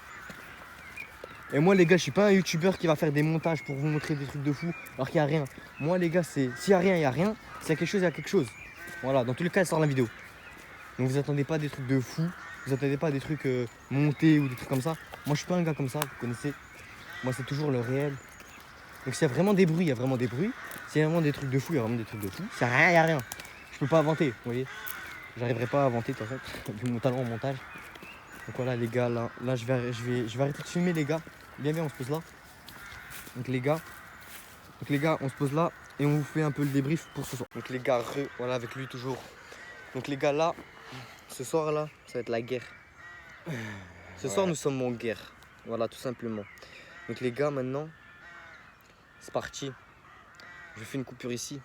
Et moi, les gars, je suis pas un youtubeur qui va faire des montages pour vous montrer des trucs de fou alors qu'il n'y a rien. Moi, les gars, s'il y a rien, il y a rien. S'il y a quelque chose, il y a quelque chose. Voilà, dans tous les cas, elle sort la vidéo. Donc, vous attendez pas des trucs de fou. Vous attendez pas des trucs montés ou des trucs comme ça. Moi, je suis pas un gars comme ça, vous connaissez. Moi, c'est toujours le réel. Donc, s'il y a vraiment des bruits, il y a vraiment des bruits. S'il y a vraiment des trucs de fou, il y a vraiment des trucs de fou. S'il y a rien, il y a rien. Je peux pas inventer, vous voyez. J'arriverai pas à inventer, de toute façon, vu mon talent en montage. Donc voilà les gars, là je vais arrêter de filmer les gars. Viens, on se pose là. Donc les gars, on se pose là et on vous fait un peu le débrief pour ce soir. Donc les gars, voilà avec lui toujours. Donc les gars là, ce soir là, ça va être la guerre. Ce soir nous sommes en guerre. Voilà tout simplement. Donc les gars maintenant, c'est parti. Je fais une coupure ici.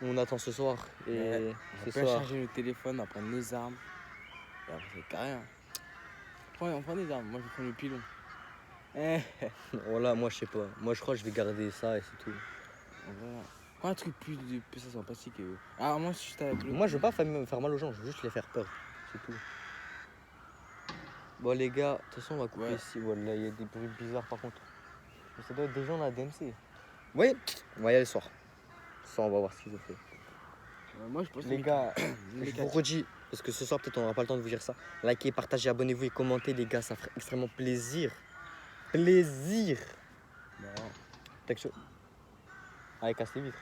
On attend ce soir et On peut charger le téléphone, on prend nos armes. Et après c'est carré. Hein. On prend des armes, moi je prends le pilon. Voilà, moi je sais pas. Moi je crois que je vais garder ça et c'est tout. Voilà. Prends un truc plus ça sympathique. Ah moi si je t'avais avec Moi je veux pas faire mal aux gens, je veux juste les faire peur. C'est tout. Bon les gars, de toute façon on va couper ici. Voilà, il y a des bruits bizarres par contre. Mais ça doit être des gens là DMC. Oui, on va y aller ce soir. Ça on va voir ce qu'ils ont fait. Moi je pense Les gars, je vous redis, parce que ce soir peut-être on n'aura pas le temps de vous dire ça. Likez, partagez, abonnez-vous et commentez les gars, ça ferait extrêmement plaisir. Plaisir. Bon. T'as quelque chose. Allez, casse les vitres.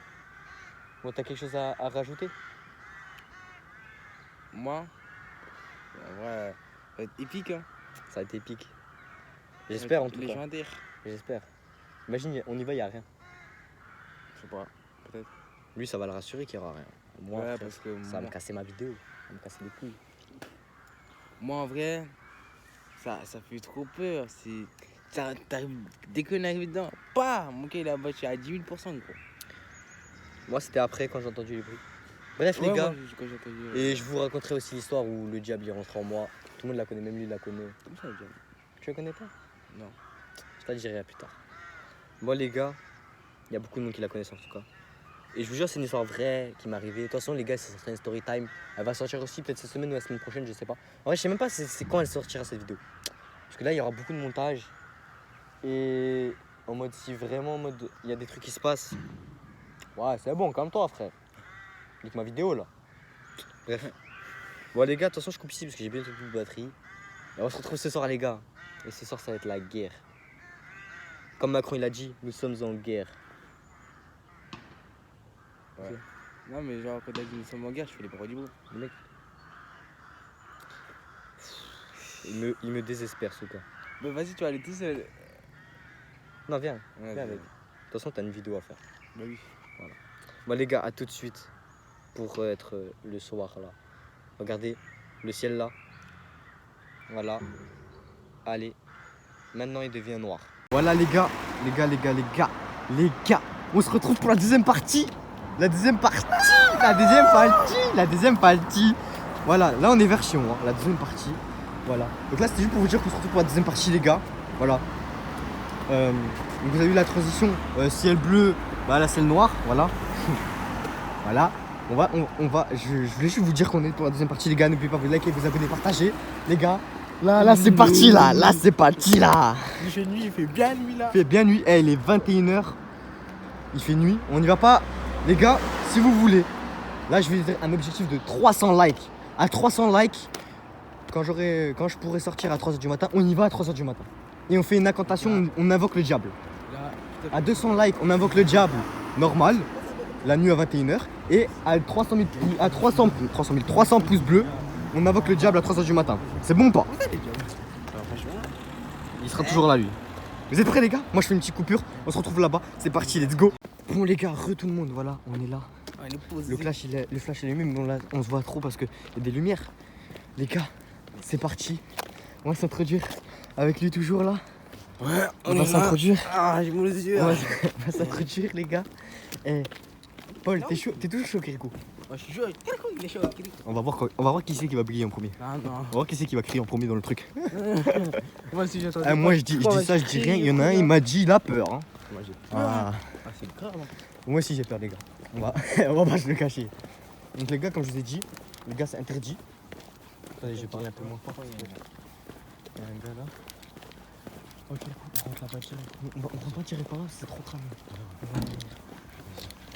Bon, t'as quelque chose à rajouter? Moi, en vrai, ça va être épique. Hein. Ça a été épique. J'espère en tout cas. Légendaire. J'espère. Imagine, on y va, il n'y a rien. Je sais pas. Peut-être. Lui, ça va le rassurer qu'il n'y aura rien. Moi, Ouais, frère, parce que ça va moi- me casser ma vidéo. Ça va me casser les couilles. Moi, en vrai, ça fait trop peur. Dès qu'on arrive dedans, pas mon gars, il a battu à 10 000%, gros. Moi, c'était après quand j'ai entendu les bruits. Bref, Ouais, les gars. moi, quand j'ai entendu, Et je vous raconterai aussi l'histoire où le diable il rentre en moi. Tout le monde la connaît, même lui il la connaît. Comment ça, le diable? Tu la connais pas? Non. Je te la dirai plus tard. Moi les gars, il y a beaucoup de monde qui la connaissent en tout cas. Et je vous jure c'est une histoire vraie qui m'est arrivée. De toute façon les gars ça sera une story time. Elle va sortir aussi peut-être cette semaine ou la semaine prochaine, je sais pas. En vrai je sais même pas c'est quand elle sortira cette vidéo. Parce que là il y aura beaucoup de montage. Et en mode si vraiment en mode il y a des trucs qui se passent. Ouais c'est bon, calme-toi frère. Nique ma vidéo là. Bref. Bon les gars, attention je coupe ici parce que j'ai bientôt plus de batterie. Et on se retrouve ce soir les gars. Et ce soir ça va être la guerre. Comme Macron il a dit, nous sommes en guerre. Ouais. Non, mais genre, quand t'as dit nous sommes en guerre, je fais les paroles du beau. Le mec. Il me désespère ce gars. Mais vas-y, tu vas aller tout seul. Non viens, Ouais, viens avec. De toute façon t'as une vidéo à faire. Bah oui. Bon les gars, à tout de suite. Pour être le soir là. Regardez le ciel là. Voilà. Allez. Maintenant il devient noir. Voilà les gars. Les gars. On se retrouve pour la deuxième partie. La deuxième partie. Voilà, là on est vers chez moi. La deuxième partie. Voilà. Donc là c'était juste pour vous dire qu'on se retrouve pour la deuxième partie les gars. Voilà. Vous avez vu la transition ciel bleu, bah là ciel noir. Voilà. Voilà. On va, je voulais juste vous dire qu'on est pour la deuxième partie les gars, n'oubliez pas de vous liker, vous abonner, partager les gars. Là c'est parti là, c'est parti là. Il fait nuit, il fait bien nuit là. Il fait bien nuit, il est 21h. Il fait nuit, on n'y va pas. Les gars, si vous voulez, là je vais faire un objectif de 300 likes. À 300 likes, quand je pourrai sortir à 3h du matin, on y va à 3h du matin. Et on fait une incantation, on invoque le diable. Là, À 200 likes, on invoque le diable normal, la nuit à 21h. Et à 300 pouces bleus, on invoque le diable à 3h du matin. C'est bon ou pas? Il sera toujours là lui. Vous êtes prêts les gars? Moi je fais une petite coupure, on se retrouve là-bas, c'est parti, let's go. Bon les gars, tout le monde, voilà, on est là. Le flash il est allumé, mais on se voit trop parce qu'il y a des lumières. Les gars, c'est parti. On va s'introduire avec lui toujours là. Ouais, On va s'introduire. Ah, j'ai mon yeux. On va s'introduire les gars. Et Paul, t'es chaud, t'es toujours chaud Kirikou? Je suis chaud. Il est chaud. On va voir qui c'est qui va briller en premier. Ah non. On va voir qui c'est qui va crier en premier dans le truc. Moi aussi j'attends. Moi je dis ça, je dis rien. Il y en a un, il m'a dit il a peur. Hein. Moi j'ai peur. Ah. C'est grave. Moi aussi j'ai peur les gars. On va pas se le cacher. Donc les gars, comme je vous ai dit, les gars c'est interdit. Attendez, je vais parler un peu moins fort. Il y a un gars là. Ok, on rentre là-bas direct. On rentre pas tirer par là, c'est trop cramé.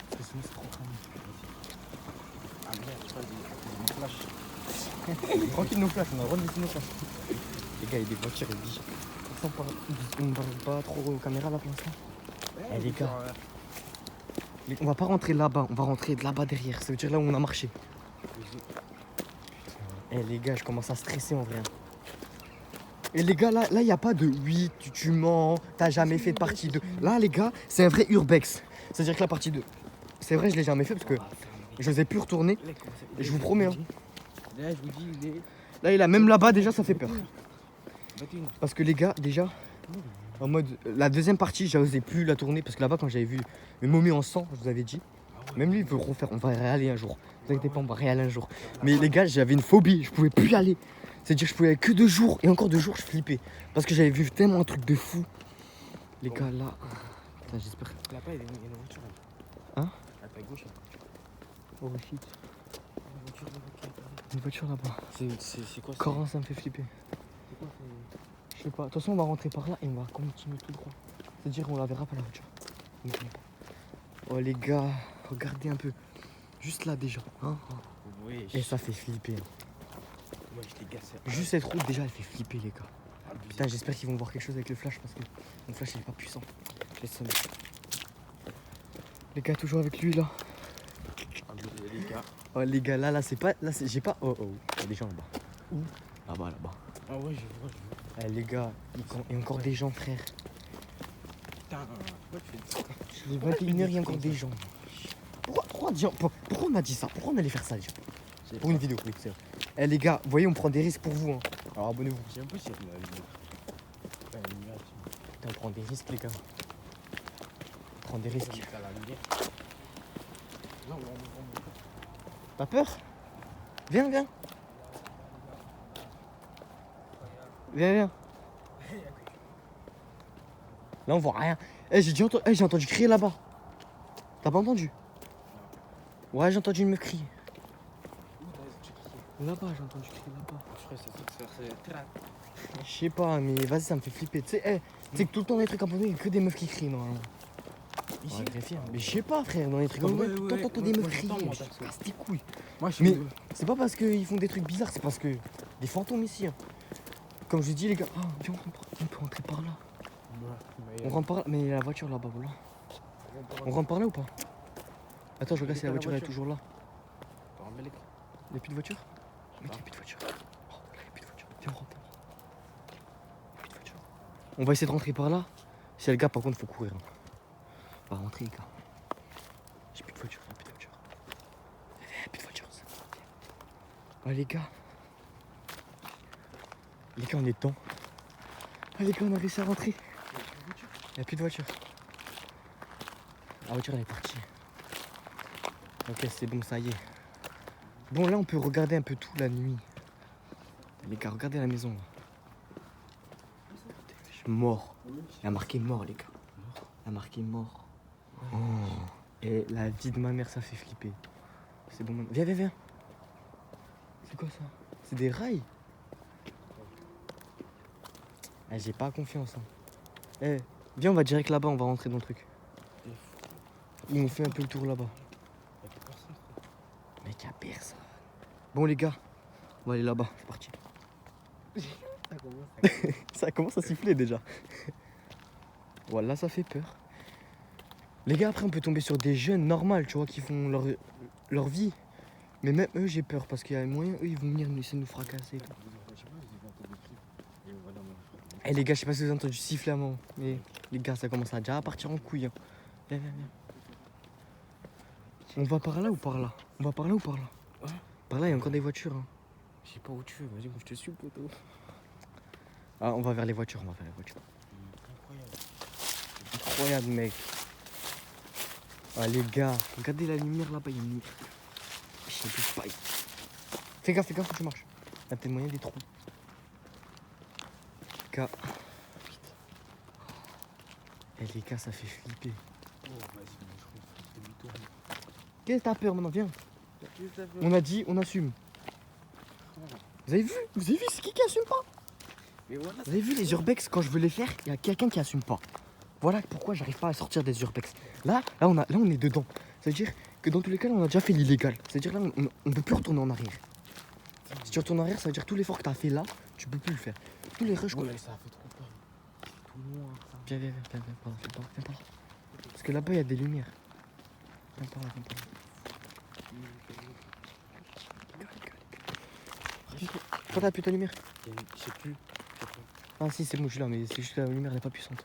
Parce que sinon c'est trop cramé. Ah merde, je crois qu'il y a une flash. Tranquille nos flashs, on a le droit de laisser nos flashs. Les gars, il y a des voitures et des biches. On ne parle pas trop aux caméras là pour l'instant. Eh, les gars. On va pas rentrer là-bas, on va rentrer de là-bas derrière. Ça veut dire là où on a marché. Eh les gars, je commence à stresser en vrai. Et les gars, là il n'y a pas de oui, tu mens, t'as jamais fait de partie 2. Là les gars, c'est un vrai urbex. C'est-à-dire que la partie 2, c'est vrai, je l'ai jamais fait parce que je n'osais plus retourner. Et je vous promets. Hein. Là, je vous dis, il est. Là, il a même là-bas déjà, ça fait peur. 21h. Parce que les gars, déjà, en mode, la deuxième partie, j'osais plus la tourner parce que là-bas, quand j'avais vu une momie en sang, je vous avais dit, même lui, il veut refaire, on va réaller un jour. Vous inquiétez pas, on va réaller un jour. Mais les gars, j'avais une phobie, je pouvais plus y aller. C'est-à-dire, je pouvais aller que 2 jours, et encore 2 jours, je flippais. Parce que j'avais vu tellement un truc de fou. Les gars, là. Putain, j'espère. Là-bas, il y a une voiture. Hein? À ta gauche. Oh shit. Une voiture là-bas. C'est quoi ça? Coran, ça me fait flipper. C'est quoi Je sais pas. De toute façon, on va rentrer par là et on va continuer tout droit. C'est-à-dire, on la verra pas la voiture. Oh les gars, regardez un peu. Juste là déjà. Hein? Oui. Et ça fait flipper. Hein. Ouais, je t'ai gassé. Juste cette route déjà, elle fait flipper les gars. Putain, j'espère qu'ils vont voir quelque chose avec le flash parce que mon flash il est pas puissant. Je laisse sonner. Les gars, toujours avec lui là. Les gars. Oh les gars, là c'est pas. Là j'ai pas. Oh, il y a des gens là-bas. Où? Là-bas. Ah ouais, je vois. Eh les gars, il y a encore des gens, frère. Putain, pourquoi tu fais ça? Il est 21h, il y a encore des gens. Pourquoi on a dit ça? Pourquoi on allait faire ça déjà? Pour une vidéo, oui, c'est vrai. Eh les gars, vous voyez, on prend des risques pour vous. Hein. Alors abonnez-vous. J'ai un peu si la lumière. Enfin, la lumière, Putain, on prend des risques, les gars. On prend des risques. à la lumière. Non, T'as peur? Viens, viens. Viens, viens. Là, on voit rien. Eh, j'ai entendu crier là-bas. T'as pas entendu? Ouais, j'ai entendu une meuf crier. Là-bas, j'ai entendu crier là-bas. Je crois que c'est très. Je sais pas, mais vas-y, ça me fait flipper. Tu sais, que tout le temps dans les trucs abandonnés, il y a que des meufs qui crient normalement. Ici. Ouais, greffier. Mais je sais pas, frère, dans les trucs abandonnés, tout le temps t'entends des meufs crier. Je te casse tes couilles. Moi, je Mais suis. c'est pas parce qu'ils font des trucs bizarres, c'est parce que des fantômes ici. Hein. Comme je dis, les gars, viens, on peut rentrer par là. On rentre par là, mais il y a la voiture là-bas, voilà. On rentre par là ou pas? Attends, je regarde si la voiture elle est toujours là. Il n'y a plus de voiture? Mec, il n'y a plus de voiture. Oh, là, il n'y a plus de voiture. Viens, on rentre. Il n'y a plus de voiture. On va essayer de rentrer par là. Si y a le gars, par contre, faut courir. Hein. On va rentrer, les gars. J'ai plus de voiture, il n'y a plus de voiture. Il n'y a plus de voiture, ça. Ah, les gars. Les gars, on est dedans. Ah, les gars, on a réussi à rentrer. Il n'y a plus de voiture. La voiture, elle est partie. Ok, c'est bon, ça y est. Bon, là, on peut regarder un peu tout la nuit. Les gars, regardez la maison. Là. Je suis mort. Il y a marqué mort, les gars. Il y a marqué mort. Oh. Et la vie de ma mère, ça fait flipper. C'est bon, maintenant. Viens, viens, viens. C'est quoi ça? C'est des rails. Eh, j'ai pas confiance. Hein. Eh, viens, on va direct là-bas, on va rentrer dans le truc. Ils m'ont fait un peu le tour là-bas. Mec, y'a personne. Bon, les gars, on va aller là-bas, c'est parti. Ça commence à siffler déjà. Voilà, ça fait peur. Les gars, après, on peut tomber sur des jeunes normaux, tu vois, qui font leur vie. Mais même eux, j'ai peur parce qu'il y a moyen, eux, ils vont venir essayer de nous fracasser. Eh les gars, je sais pas si vous avez entendu siffler à moment, mais les gars, ça commence à déjà partir en couille. Hein. Viens, viens, viens. On va par là ou par là? On va par là ou par là? Hein? Par là, il y a encore des voitures. Hein. Je sais pas où tu veux, vas-y, moi je te suis, poteau. Ah, on va vers les voitures, on va vers les voitures. Incroyable, mec. Ah, les gars, regardez la lumière là-bas, il y a une lumière. Je sais plus pas. Fais gaffe, faut que tu marches. Il y a peut-être moyen des trous. Les gars. Eh, les gars, ça fait flipper. Oh, vas-y, moi je crois que demi-tour. Qu'est-ce que t'as peur maintenant? Viens. On a dit, on assume. Vous avez vu? Vous avez vu, c'est qui assume pas? Mais voilà, Vous avez vu les urbex, quand je veux les faire, il y a quelqu'un qui assume pas. Voilà pourquoi j'arrive pas à sortir des urbex. Là, on est dedans. C'est-à-dire que dans tous les cas, là, on a déjà fait l'illégal. C'est-à-dire là, on peut plus retourner en arrière. Si tu retournes en arrière, ça veut dire tout l'effort que t'as fait là, tu peux plus le faire. Tous les rushs. ouais, ça fait trop peur. C'est tout loin, ça. Viens, par là, viens par là. Parce que là-bas, il y a des lumières. Viens par là. Pourquoi t'as plus ta lumière? Je sais plus. Ah si, c'est bon, je suis là, mais c'est juste que la lumière, elle est pas puissante.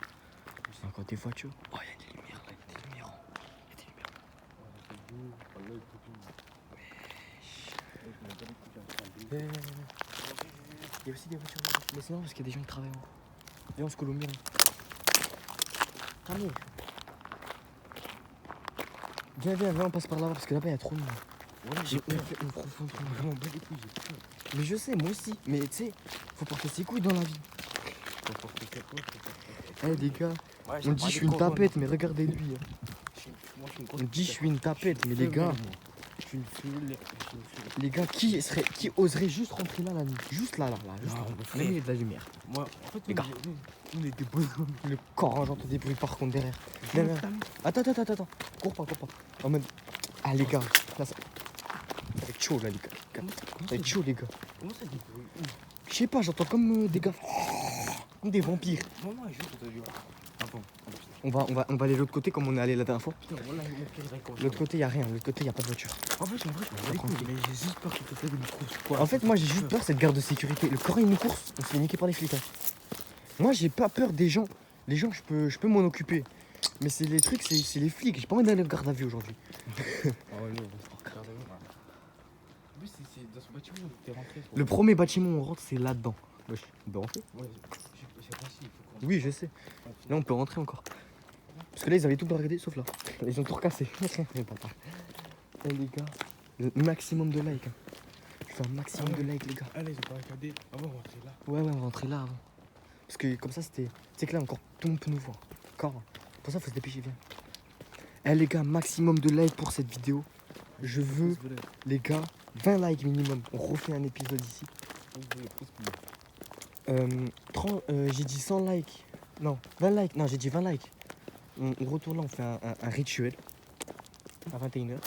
C'est encore des voitures. Oh, il y a des lumières là, il y a des lumières. Il y a aussi des voitures là-bas. Mais c'est non, parce qu'il y a des gens qui travaillent. Viens, on se colle au mur. Allez. Viens, on passe par là-bas, parce que là-bas, il y a trop de monde. Voilà, J'ai vraiment bas les couilles, j'ai peur. Mais je sais, moi aussi. Mais tu sais, faut porter ses couilles dans la vie. Eh les gars, Ouais, on dit je suis une tapette, mais regardez lui. On dit je suis une tapette, mais les gars, je suis une fille. les gars, qui oserait juste rentrer là la nuit? Juste là, juste Non, là. mais Au frère. milieu de la lumière. Moi, en fait, Les gars. on est des bonhommes. Le corps, hein, j'entends des bruits par contre derrière. Viens. Attends. Cours pas. En mode. Ah les gars, là ça. Ça va être chaud là les gars. Ça va être chaud les gars. Comment ça dit? Je sais pas, j'entends comme des gars. Comme des vampires. Non, juste au début. Attends. On va aller de l'autre côté comme on est allé la dernière fois. Putain, voilà, mon pire récolte. L'autre côté, y a rien. L'autre côté, y a pas de voiture. En fait, je m'en bats les couilles, mais j'ai juste peur que tu fasses une course. Quoi. En fait, moi j'ai juste peur cette garde de sécurité. Le Coran il nous course, on se fait niquer par les flics. Hein. Moi j'ai pas peur des gens. Les gens, je peux m'en occuper. Mais c'est les trucs, c'est les flics. J'ai pas envie d'aller au garde à vue aujourd'hui. Ah ouais, nous, on va se regarder. En plus, c'est dans ce bâtiment où t'es rentré. Le premier bâtiment où on rentre, c'est là-dedans. Wesh, on peut rentrer? Ouais, j'ai pas si, il faut qu'on. Oui, je sais. Là, on peut rentrer encore. Parce que là, ils avaient tout barricadé, sauf là. Ils ont tout recassé. Les bâtards. Eh, les gars, le maximum de likes. Hein. Je fais un maximum de likes, les gars. Allez, ils ont barricadé. Ah ouais, on va rentrer là. Ouais, on va rentrer là avant. Parce que comme ça, c'était. Tu sais que là, encore, tout le monde peut nous voir. Encore. Pour ça, faut se dépêcher, viens. Eh, les gars, maximum de likes pour cette vidéo. Je veux, les gars, 20 likes minimum. On refait un épisode ici. J'ai dit 100 likes. Non, 20 likes. Non, j'ai dit 20 likes. On retourne là, on fait un rituel. À 21h.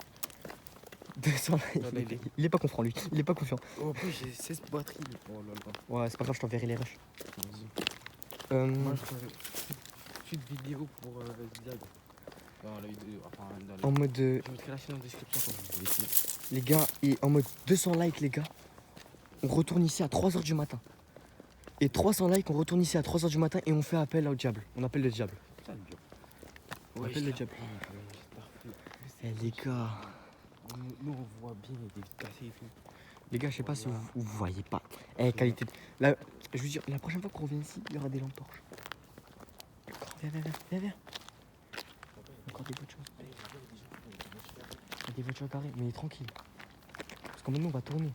200 likes. Il est pas confiant, lui. Il est pas confiant. Oh, après, j'ai 16 batteries. Oh là là. Ouais, c'est pas grave, je t'enverrai les rushs. Moi, je ferai une vidéo pour Diag. Dans la vidéo. Enfin, dans En mode. Je mettrai la chaîne en description quand je vais essayer. Les gars, et en mode 200 likes, les gars. On retourne ici à 3h du matin. Et 300 likes, on retourne ici à 3h du matin et on fait appel au diable. On appelle le diable. Ça, le diable. On appelle le diable. Eh, les gars. Nous, on voit bien les vitres cassées et tout. Les gars, je sais pas si vous voyez pas. Eh, qualité. Là, je veux dire, la prochaine fois qu'on revient ici, il y aura des lampes torches. Viens. Encore des voitures. Il y a des voitures carrées, mais tranquille. Parce qu'en maintenant, on va tourner.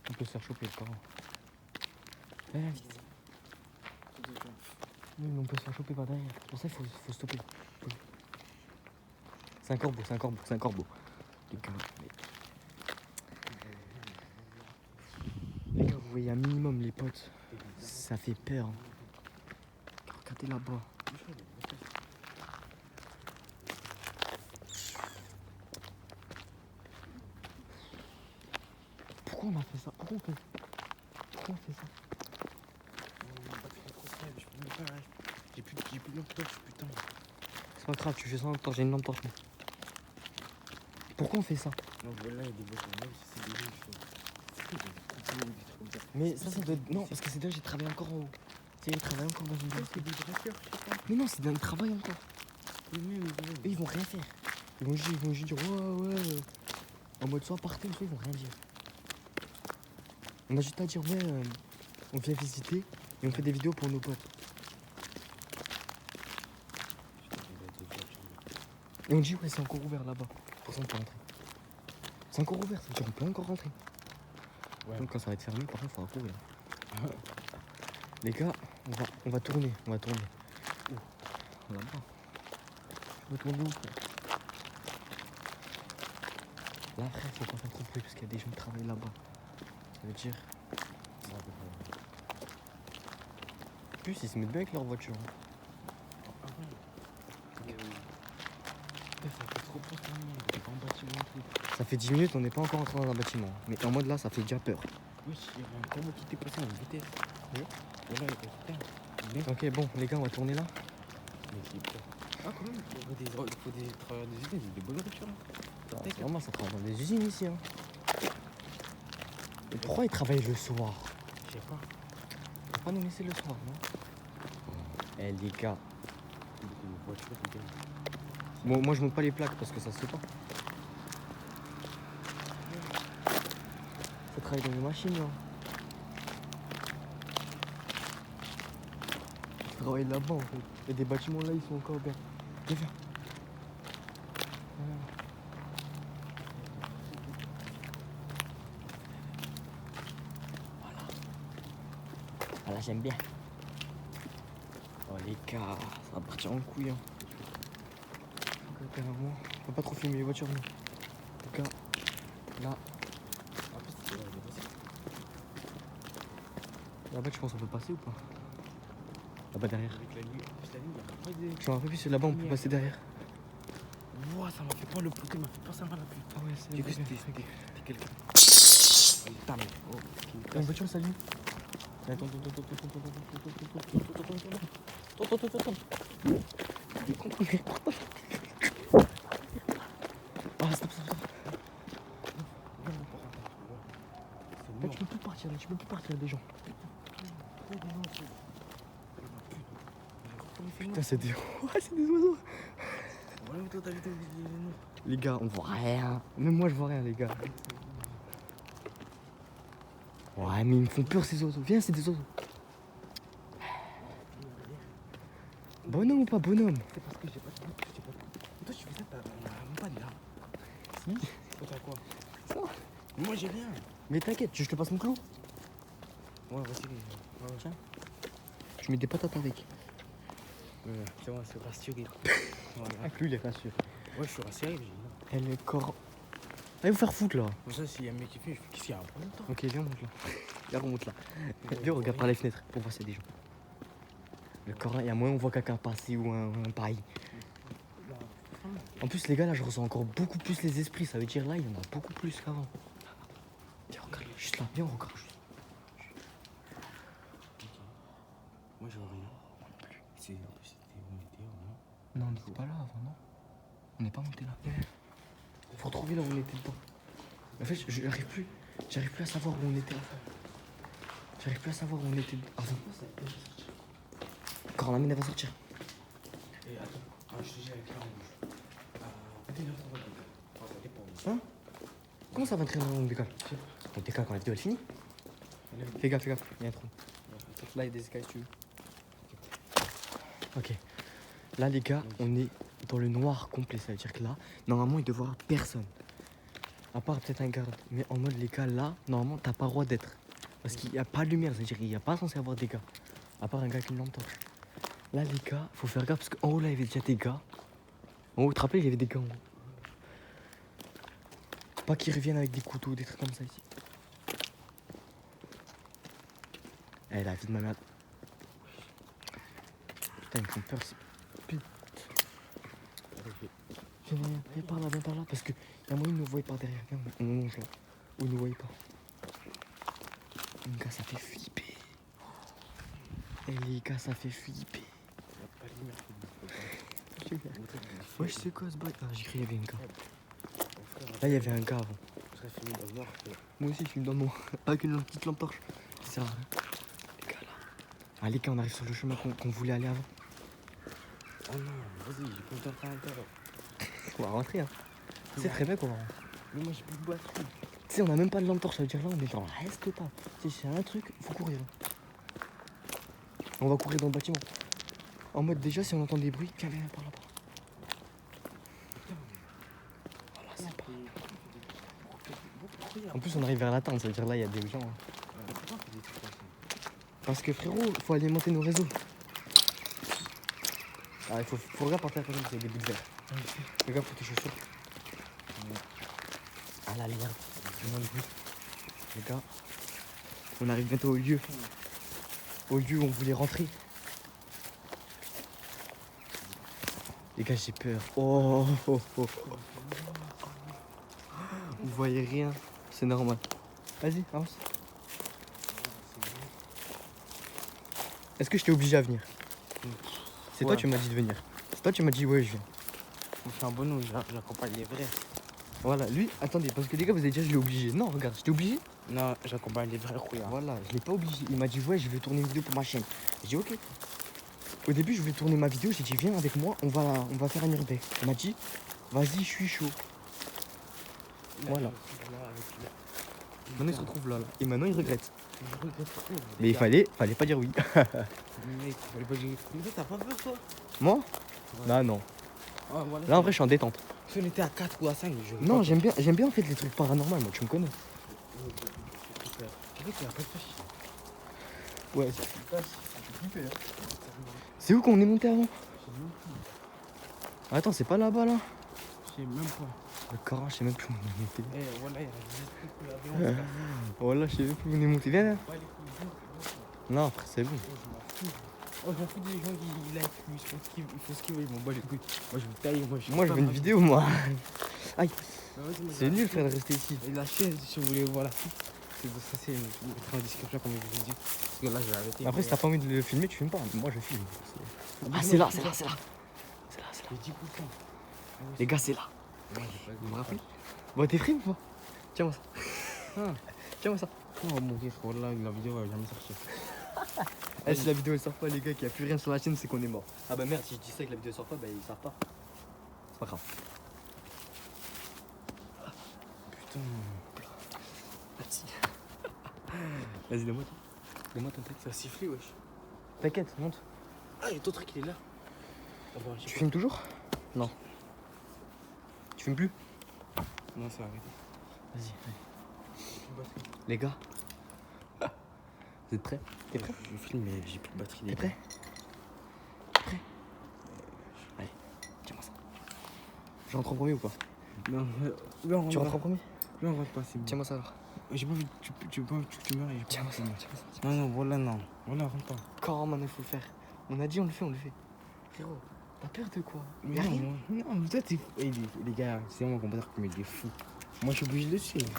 On peut se faire choper le Coran. Viens, vite. Oui, mais on peut se faire choper par derrière. Pour ça, il faut stopper. C'est un corbeau. Les gars, les gars, vous voyez un minimum les potes. Ça fait peur. Hein. Regardez là-bas. Pourquoi on a fait ça? Pourquoi on fait ça? J'ai plus de lampe torche, putain. C'est pas grave, tu fais ça en même temps, j'ai une lampe torche. Moi. Pourquoi on fait ça? Non, voilà, il y a des voitures, même si c'est des gens, des couteaux, des trucs comme ça. Mais ça doit être. Non, parce que c'est déjà, j'ai travaillé encore en haut. Tu sais, ils travaillent encore dans une C'est des braqueurs, je sais pas. Mais non, c'est dans le travail encore. Mais même, Eux, ils vont rien faire. Ils vont juste dire ouais. En mode soit partez, soit ils vont rien dire. On a juste à dire ouais, on vient visiter et on fait des vidéos pour nos potes. Et on dit ouais, c'est encore ouvert là-bas. Pour ça, on peut rentrer. C'est encore ouvert, ça veut dire on peut encore rentrer. Ouais. Donc quand ça va être fermé, par contre, il faudra courir. Les gars, on va tourner. Où là-bas. On va tourner où, frère? Là, frère, faut pas faire trop de bruit parce qu'il y a des gens qui travaillent là-bas. Ça veut dire. En plus, ils se mettent bien avec leur voiture. Hein. Ça fait trop peur quand même, on est pas en bâtiment et tout. Ça fait 10 minutes, on n'est pas encore entré dans un bâtiment. Mais en mode là, ça fait déjà peur. Oui, il y avait un camion qui était passé en vitesse. Oui. Et là, il était putain. Ok, bon, les gars, on va tourner là. Mais c'est peur. Ah, quand même, il faut des travailleurs des usines, des bonnes voitures. C'est vraiment, ça travaille dans des usines ici. Hein. Et pourquoi ils travaillent le soir? Je sais pas. Ils vont pas nous laisser le soir, non? Eh, les gars. Une voiture, les gars. Bon, moi, je monte pas les plaques parce que ça se fait pas. Faut travailler dans une machine, là. Faut travailler là-bas, en fait. Et des bâtiments là, ils sont encore bien. Viens. Voilà, j'aime bien. Oh les gars, ça va partir en couille. Hein. Carrément. On va pas trop filmer les voitures, nous. En tout cas, là. Là-bas, tu penses qu'on peut passer ou pas? Là-bas derrière. Avec la nuit, il y a pas de. Je me rappelle plus, c'est là-bas, on peut passer derrière. Ouah, ça m'a fait pas le poté, m'a fait pas ça mal à plus. Ah ouais, c'est Du coup, vrai. c'était quelqu'un. Putain, mais. Oh, Une voiture, salut. Attends. stop. Là, tu peux plus partir, là, tu peux plus partir des gens. Putain, c'est des... Ouais, c'est des oiseaux. Ouais, mais toi, t'as vu les noms. Les gars, on voit rien. Même moi, je vois rien, les gars. Ouais, mais ils me font peur, ces oiseaux. Viens, c'est des oiseaux. Bonhomme ou pas bonhomme? C'est parce que j'ai pas de bout. Toi, tu fais ça, t'as même pas de là. Si. Toi, t'as quoi? Ça. Moi, j'ai rien. Mais t'inquiète, je te passe mon clou. Ouais, vas-y. Tiens. Je mets des patates avec. Ouais, c'est bon, c'est rassuré. Voilà. Avec lui, il est rassuré. Ouais, je suis rassuré, j'ai rien. Elle est corps. Allez vous faire foutre là. Comme ça, s'il y a un mec qui fait, je fais qu'est-ce qu'il y a un problème, toi? Ok, viens, monte là. Viens, remonte là. Viens, regarde par les fenêtres pour voir s'il y a des gens. Le Coran, il y a moyen on voit quelqu'un passer ou un paille. En plus, les gars, là, je ressens encore beaucoup plus les esprits. Ça veut dire là, il y en a beaucoup plus qu'avant. Viens, regarde, juste là. Viens, on regarde juste. Moi, je vois rien. C'est en plus, c'était où on était, non? Non, on n'était pas là avant, non? On n'est pas monté là. Faut retrouver là où on était dedans. En fait, j'arrive plus. J'arrive plus à savoir où on était avant. J'arrive plus à savoir où on était avant. Quand la mine elle va sortir. Et attends, je te dis avec la rouge. À 21h30, on ça dépend. Hein? Comment ça va traîner on décale? On décale quand la vidéo elle finit? Fais gaffe, il y a un trou. Là il y a des escaliers si tu veux. Ok. Là les gars, on est dans le noir complet. Ça veut dire que là, normalement il devrait y avoir personne. À part peut-être un garde. Mais en mode les gars là, normalement t'as pas le droit d'être. Parce qu'il n'y a pas de lumière, c'est-à-dire qu'il n'y a pas censé avoir des gars. À part un gars avec une lampe torche. Là les gars, faut faire gaffe parce qu'en haut là il y avait déjà des gars. En haut, tu te rappelles, il y avait des gars en haut. Pas qu'ils reviennent avec des couteaux, des trucs comme ça ici. Eh la vie de ma mère. Putain, ils me font peur ces putes. Viens par là, parce que y a moyen de nous voyer par derrière. Viens, on longe là. Ou ils nous voient pas. Les gars, ça fait flipper. Eh les gars, ça fait flipper. Ouais, je sais quoi ce bail. Ah, j'ai cru qu'il y avait un gars. Là, il y avait un gars avant. Moi aussi, je suis dans le noir. Avec une petite lampe torche. Ça sert à rien. Les gars, là. Ah, les gars, on arrive sur le chemin qu'on voulait aller avant. Oh non, vas-y, j'ai pas le temps à l'intérieur. On va rentrer, hein. C'est très bien qu'on va rentrer. Mais moi, j'ai plus de batterie. Tu sais, on a même pas de lampe torche. Ça veut dire là, on est dans la reste totale. Tu sais, c'est un truc, faut courir. On va courir dans le bâtiment. En mode, déjà, si on entend des bruits, viens par là-bas. Voilà, c'est pas. En plus, on arrive vers la tente, ça veut dire là, il y a des gens. Hein. Parce que frérot, faut alimenter nos réseaux. Ah, il faut regarder par terre quand même, c'est des bouts de verre. Regarde pour tes chaussures. Ah la merde, c'est moins de bruit. Les gars, on arrive bientôt au lieu. Au lieu où on voulait rentrer. Les gars, j'ai peur. Oh. Vous voyez rien, c'est normal. Vas-y, avance. Est-ce que je t'ai obligé à venir? C'est toi Ouais. qui m'as dit de venir. C'est toi qui m'as dit ouais je viens. On fait un bon nom, j'accompagne les vrais. Voilà, lui, attendez, parce que les gars vous avez dit je l'ai obligé. Non, regarde, je t'ai obligé. Non, j'accompagne les vrais rouillards. Voilà, je l'ai pas obligé. Il m'a dit ouais je veux tourner une vidéo pour ma chaîne. J'ai dit ok. Au début je voulais tourner ma vidéo, j'ai dit viens avec moi, on va faire un urbex. Il m'a dit vas-y je suis chaud. Voilà. Maintenant il se retrouve là. Et maintenant il regrette. Je regrette trop. Mais il fallait pas dire oui. Mec, fallait pas dire. Mais toi, t'as pas peur, toi? Moi? Ouais. Bah non. Ah, voilà. Là en vrai je suis en détente. Si on était à 4 ou à 5, je. Non, j'aime bien en fait les trucs paranormaux, moi tu me connais. Tu sais qu'il y a pas de fâche. Ouais. C'est où qu'on est monté avant? Attends, c'est pas là-bas là? Je sais même pas. Le Coran, je sais même plus où on est monté. Eh, voilà, il y a des trucs. Voilà, je sais même plus où on est monté. Viens là. Non, après c'est bon. Oh, je m'en fous des gens qui like, ils font ce qu'ils veulent, ils m'en bat les couilles. Moi, je me taille, Moi je veux une vidéo, moi. Aïe, Bah, vas-y, moi, c'est nul frère de rester ici. Et la chaîne, si vous voulez voir la suite, c'est mettre en description comme je vous ai dit. Parce que là, je vais arrêter. Après, si t'as pas envie de le filmer, tu filmes pas. Moi je filme. Ah, moi, c'est là, je c'est filme là, c'est là. Les 10%. Les gars, c'est là. Non, j'ai pas Je me rappelle. Bon, t'es free ou pas? Tiens-moi ça. Ah. Tiens-moi ça. On va mourir, frérot. Là, la vidéo va jamais sortir. Eh, si la vidéo elle sort pas, les gars, qu'il n'y a plus rien sur la chaîne, c'est qu'on est mort. Ah bah merde, si je dis ça et que la vidéo sort pas, bah ils savent pas. C'est pas grave. Putain. Merci. Vas-y, donne-moi toi. Donne-moi ton texte. Ça a sifflé, wesh. T'inquiète, monte. Ah, il y a ton truc, il est là. On va Tu filmes toujours? Non. Tu filmes plus? Non, ça a arrêté. Vas-y, J'ai plus de batterie. les gars. Vous êtes prêts? T'es prêt? Je filme, mais j'ai plus de batterie. T'es prêt? T'es prêt? Allez, tiens-moi ça. Je rentre en premier ou pas? Non, non, Tu rentres en premier? Non, on rentre pas, c'est bon. Tiens-moi ça alors. J'ai pas envie, tu pas envie que tu meurs et j'ai pas Tiens-moi ça, envie que tiens-moi ça. tu meurs. Non, non, voilà, non. Voilà, rentre pas. Quand maintenant il faut le faire? On a dit on le fait, on le fait. Frérot, t'as peur de quoi? Mais Y'a non, rien. non, mais toi, t'es fou. Eh, les gars, c'est moi qu'on peut dire que des fous. Moi, je suis obligé de le suivre.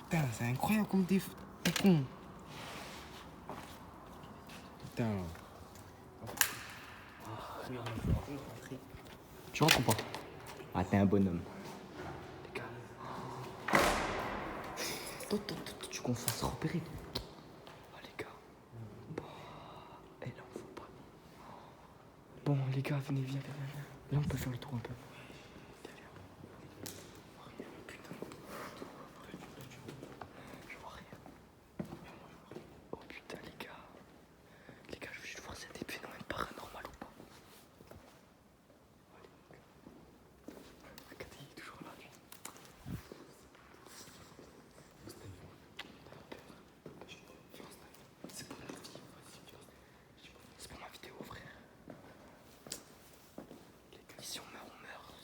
Putain, c'est incroyable comme t'es fou. T'es con. Putain. Tu rentres ou pas? Ah, t'es un bonhomme. Les gars. Toi, tu qu'on se fasse repérer. Oh, les gars. Bon. Et là, on faut pas. Bon, les gars, venez, viens. Là, on peut faire le tour un peu. Je vois rien. Oh putain, les gars. Les gars, je veux juste voir s'il y a des phénomènes paranormaux ou pas. Regardez, il est toujours là, lui. C'est pour ma vie, c'est pour ma vidéo, frère. Les gars, si on meurt, on meurt.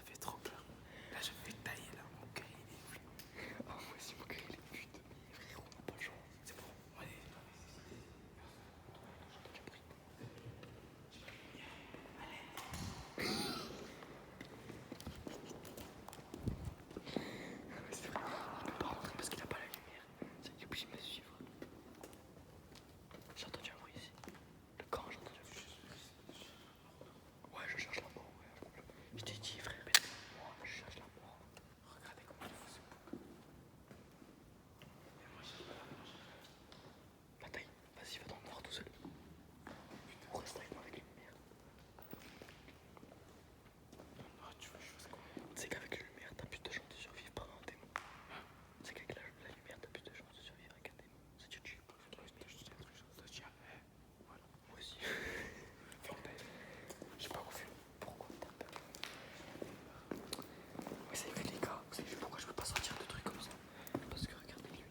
fait trop peur. Là, je me fais tailler là, mon cœur il est plus. Ah, moi aussi, mon gars, il est pute. Mais frérot, on n'a pas le choix. C'est bon, allez. C'est vrai, il peut pas rentrer parce qu'il a pas la lumière. Il est obligé de me suivre. J'ai entendu un bruit ici. Le camp, j'ai entendu un bruit. Ouais, je cherche la mort. Ouais. Je t'ai dit, frère, moi, je cherche la mort. Regardez comment il faut ce bouc. Mais moi, je sais pas la manger. Bataille, vas-y, va dans le noir tout seul. On reste avec moi avec la lumière. Non, tu veux, je fasse quoi? Tu sais qu'avec la lumière, t'as plus de chances de survivre par un démon. Tu sais qu'avec la lumière, t'as plus de chances de survivre avec un démon. Ça te tue. Je te dis un truc, je te tiens. Voilà. Moi aussi. Fais en tête. J'ai pas confiance. Pourquoi t'as peur? Vous savez, les gars, vous savez pourquoi je peux pas sortir de trucs comme ça? Parce que regardez lui.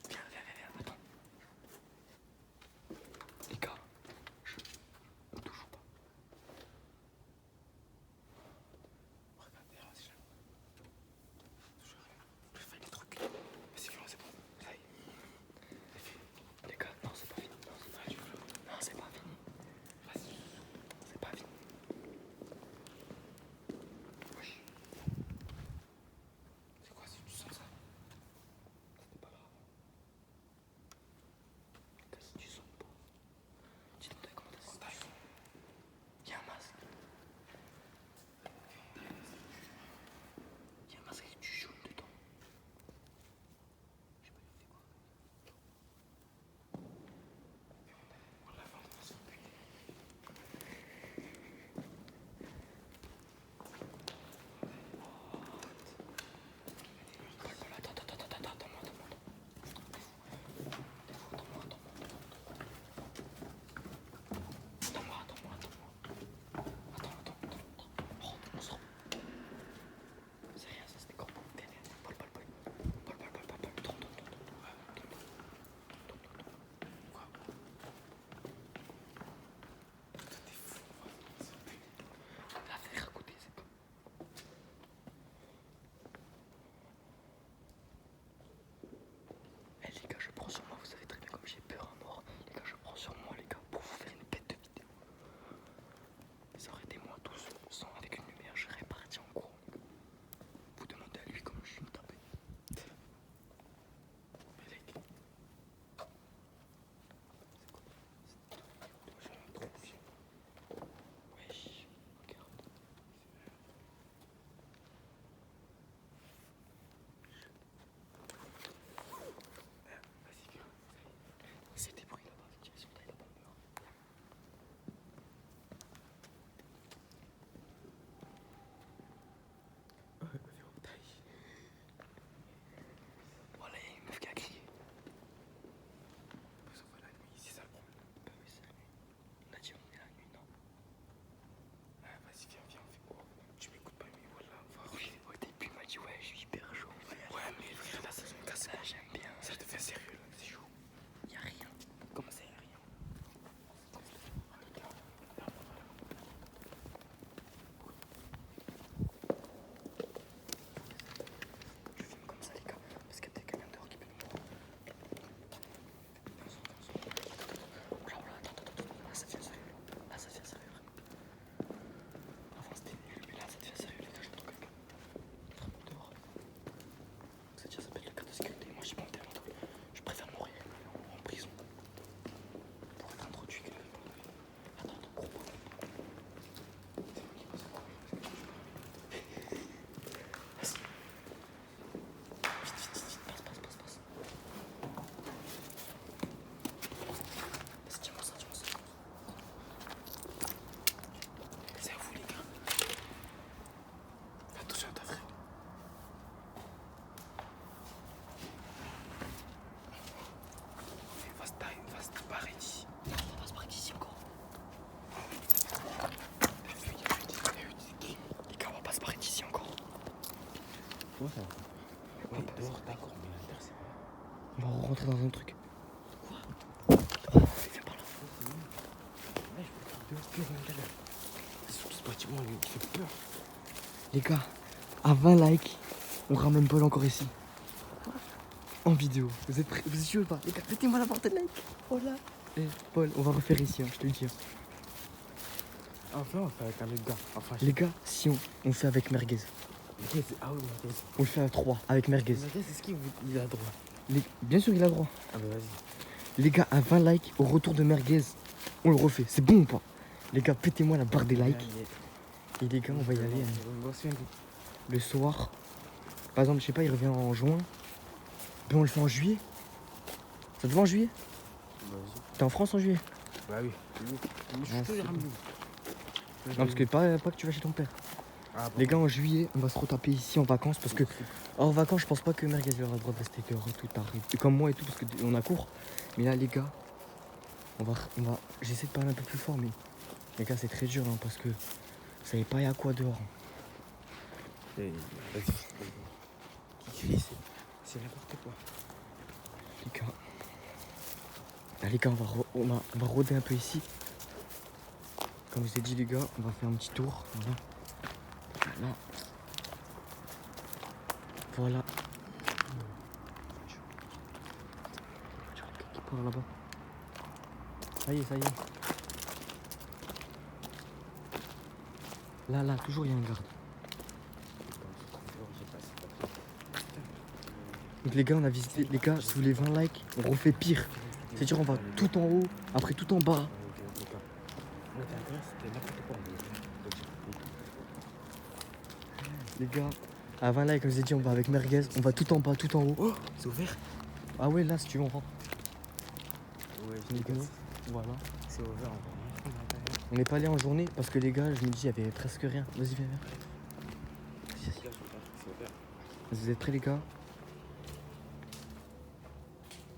Viens, attends. Les gars, on touche ou pas? Regardez, là, c'est jamais. Toujours rien. Je fais des trucs. Vas-y, viens, c'est bon. Ça y est. Les gars, non, c'est pas fini. Non, c'est pas fini. Non, c'est pas fini. Vas-y. C'est pas fini. Wesh. C'est quoi, si tu sens ça? C'était pas grave. Les gars, si tu sonnes pas, dis-nous comment t'as senti. Y'a un masque. Y'a un masque avec du jaune dedans. Je sais pas, il fait quoi? On l'a vendu dans son puits. Attends-moi. Rentre, on sort. C'est rien, ça, c'était corps. Viens. Paul. Tourne. Quoi? T'es fou, on va dans son puits. La fenêtre à côté, c'est pas. Eh les gars, je prends sur moi, vous savez très bien comme j'ai peur à mort. Les gars, je prends sur moi, les gars, pour vous faire une bête de vidéo. Ça aurait été moi tout seul, sans avec une lumière, je serais parti en cours. Vous demandez à lui comment je suis me taper. Mais les gars. J'ai un trop bien. Wesh, regarde. Vas-y, viens. C'est des bruits là-bas, c'est direction taille là-bas le mur. Viens, on taille. Voilà, il y a une meuf qui a crié. Ça va la nuit, c'est ça le problème. Bah oui, c'est la nuit. On a dit on est la nuit, non? Ah, vas-y, viens, on fait quoi? Tu m'écoutes pas, mais voilà, on va Oui, au début, il m'a dit ouais, je suis hyper chaud. Ouais, mais frère, là, ça se casse. Ça, j'aime bien. Ça devient sérieux, là, c'est chaud. Y'a rien. Comment ça, y'a rien? Je filme comme ça, les gars, parce qu'il y a quelqu'un dehors qui peut nous voir. Attends. Là, ça devient sérieux. Là, ça devient sérieux. Avant, c'était nul, mais là, ça devient sérieux, les gars. J'entends quelqu'un. Vraiment dehors. Ça déjà s'appelle le cadre de sécurité. Moi, j'ai pas envie d'aller en taule. Je préfère mourir en prison pour être introduit que. Attends, gros. Vas-y. Vite, passe. Vas-y, tiens-moi ça. C'est à vous, les gars. Fais attention à ta frère. Va se barrer d'ici. Non, on va se barrer d'ici encore. Les gars, on va pas se barrer d'ici encore. Ouais, dehors, d'accord, mais l'intérieur, c'est pas. On va rentrer dans un truc. Quoi? Viens par là. Là, je peux faire dehors, plus, regarde. Surtout ce bâtiment, il fait peur. Les gars, à 20 likes, on ramène Paul encore ici. En vidéo. Vous êtes prêts? Vous êtes chaud ou pas? Les gars, mettez-moi la porte de like. Voilà. Et Paul, on va refaire ici, hein, je te le dis. Hein. Enfin, on va faire avec un autre gars. Enfin, Les gars, si on fait avec merguez. Ah oui, Merguez. On le fait à 3 avec merguez. Merguez, est-ce qu'il a droit? Bien sûr, il a droit. Ah bah vas-y. Les gars, à 20 likes, au retour de merguez, on le refait. C'est bon ou pas? Les gars, pétez-moi la barre des likes. Et les gars, on va y aller le soir. Par exemple, je sais pas, il revient en juin. Ben on le fait en juillet. Ça te va en juillet? Vas-y. T'es en France en juillet? Bah oui. Je suis Ah, toujours c'est ramené. Non, parce que pas que tu vas chez ton père. Ah, Les gars, en juillet, on va se retaper ici en vacances parce que en vacances, je pense pas que merguez aura le droit de rester dehors et tout tard. Et comme moi et tout, parce qu'on a cours. Mais là, les gars, on va. J'essaie de parler un peu plus fort, mais les gars, c'est très dur hein, parce que vous savez pas y a quoi dehors. Vas-y. Qui crie, c'est n'importe quoi. Les gars. Là, les gars, on va rôder un peu ici. Comme je vous ai dit, les gars, on va faire un petit tour. Voilà. Voilà. Qui part là-bas. Ça y est, ça y est. Là, toujours il y a un garde. Donc les gars, on a visité. Les gars, sous les 20 likes, on refait pire. C'est-à-dire, on va tout en haut, après tout en bas. Les gars, à 20 likes, comme je vous ai dit, on va avec merguez. On va tout en bas, tout en haut. Oh, c'est ouvert. Ah ouais, là, si tu veux, on rentre. Ouais, Voilà. c'est ouvert encore. On n'est pas allé en journée parce que les gars, je me dis, il y avait presque rien. Vas-y, viens. C'est ouvert. Vous êtes prêts, les gars?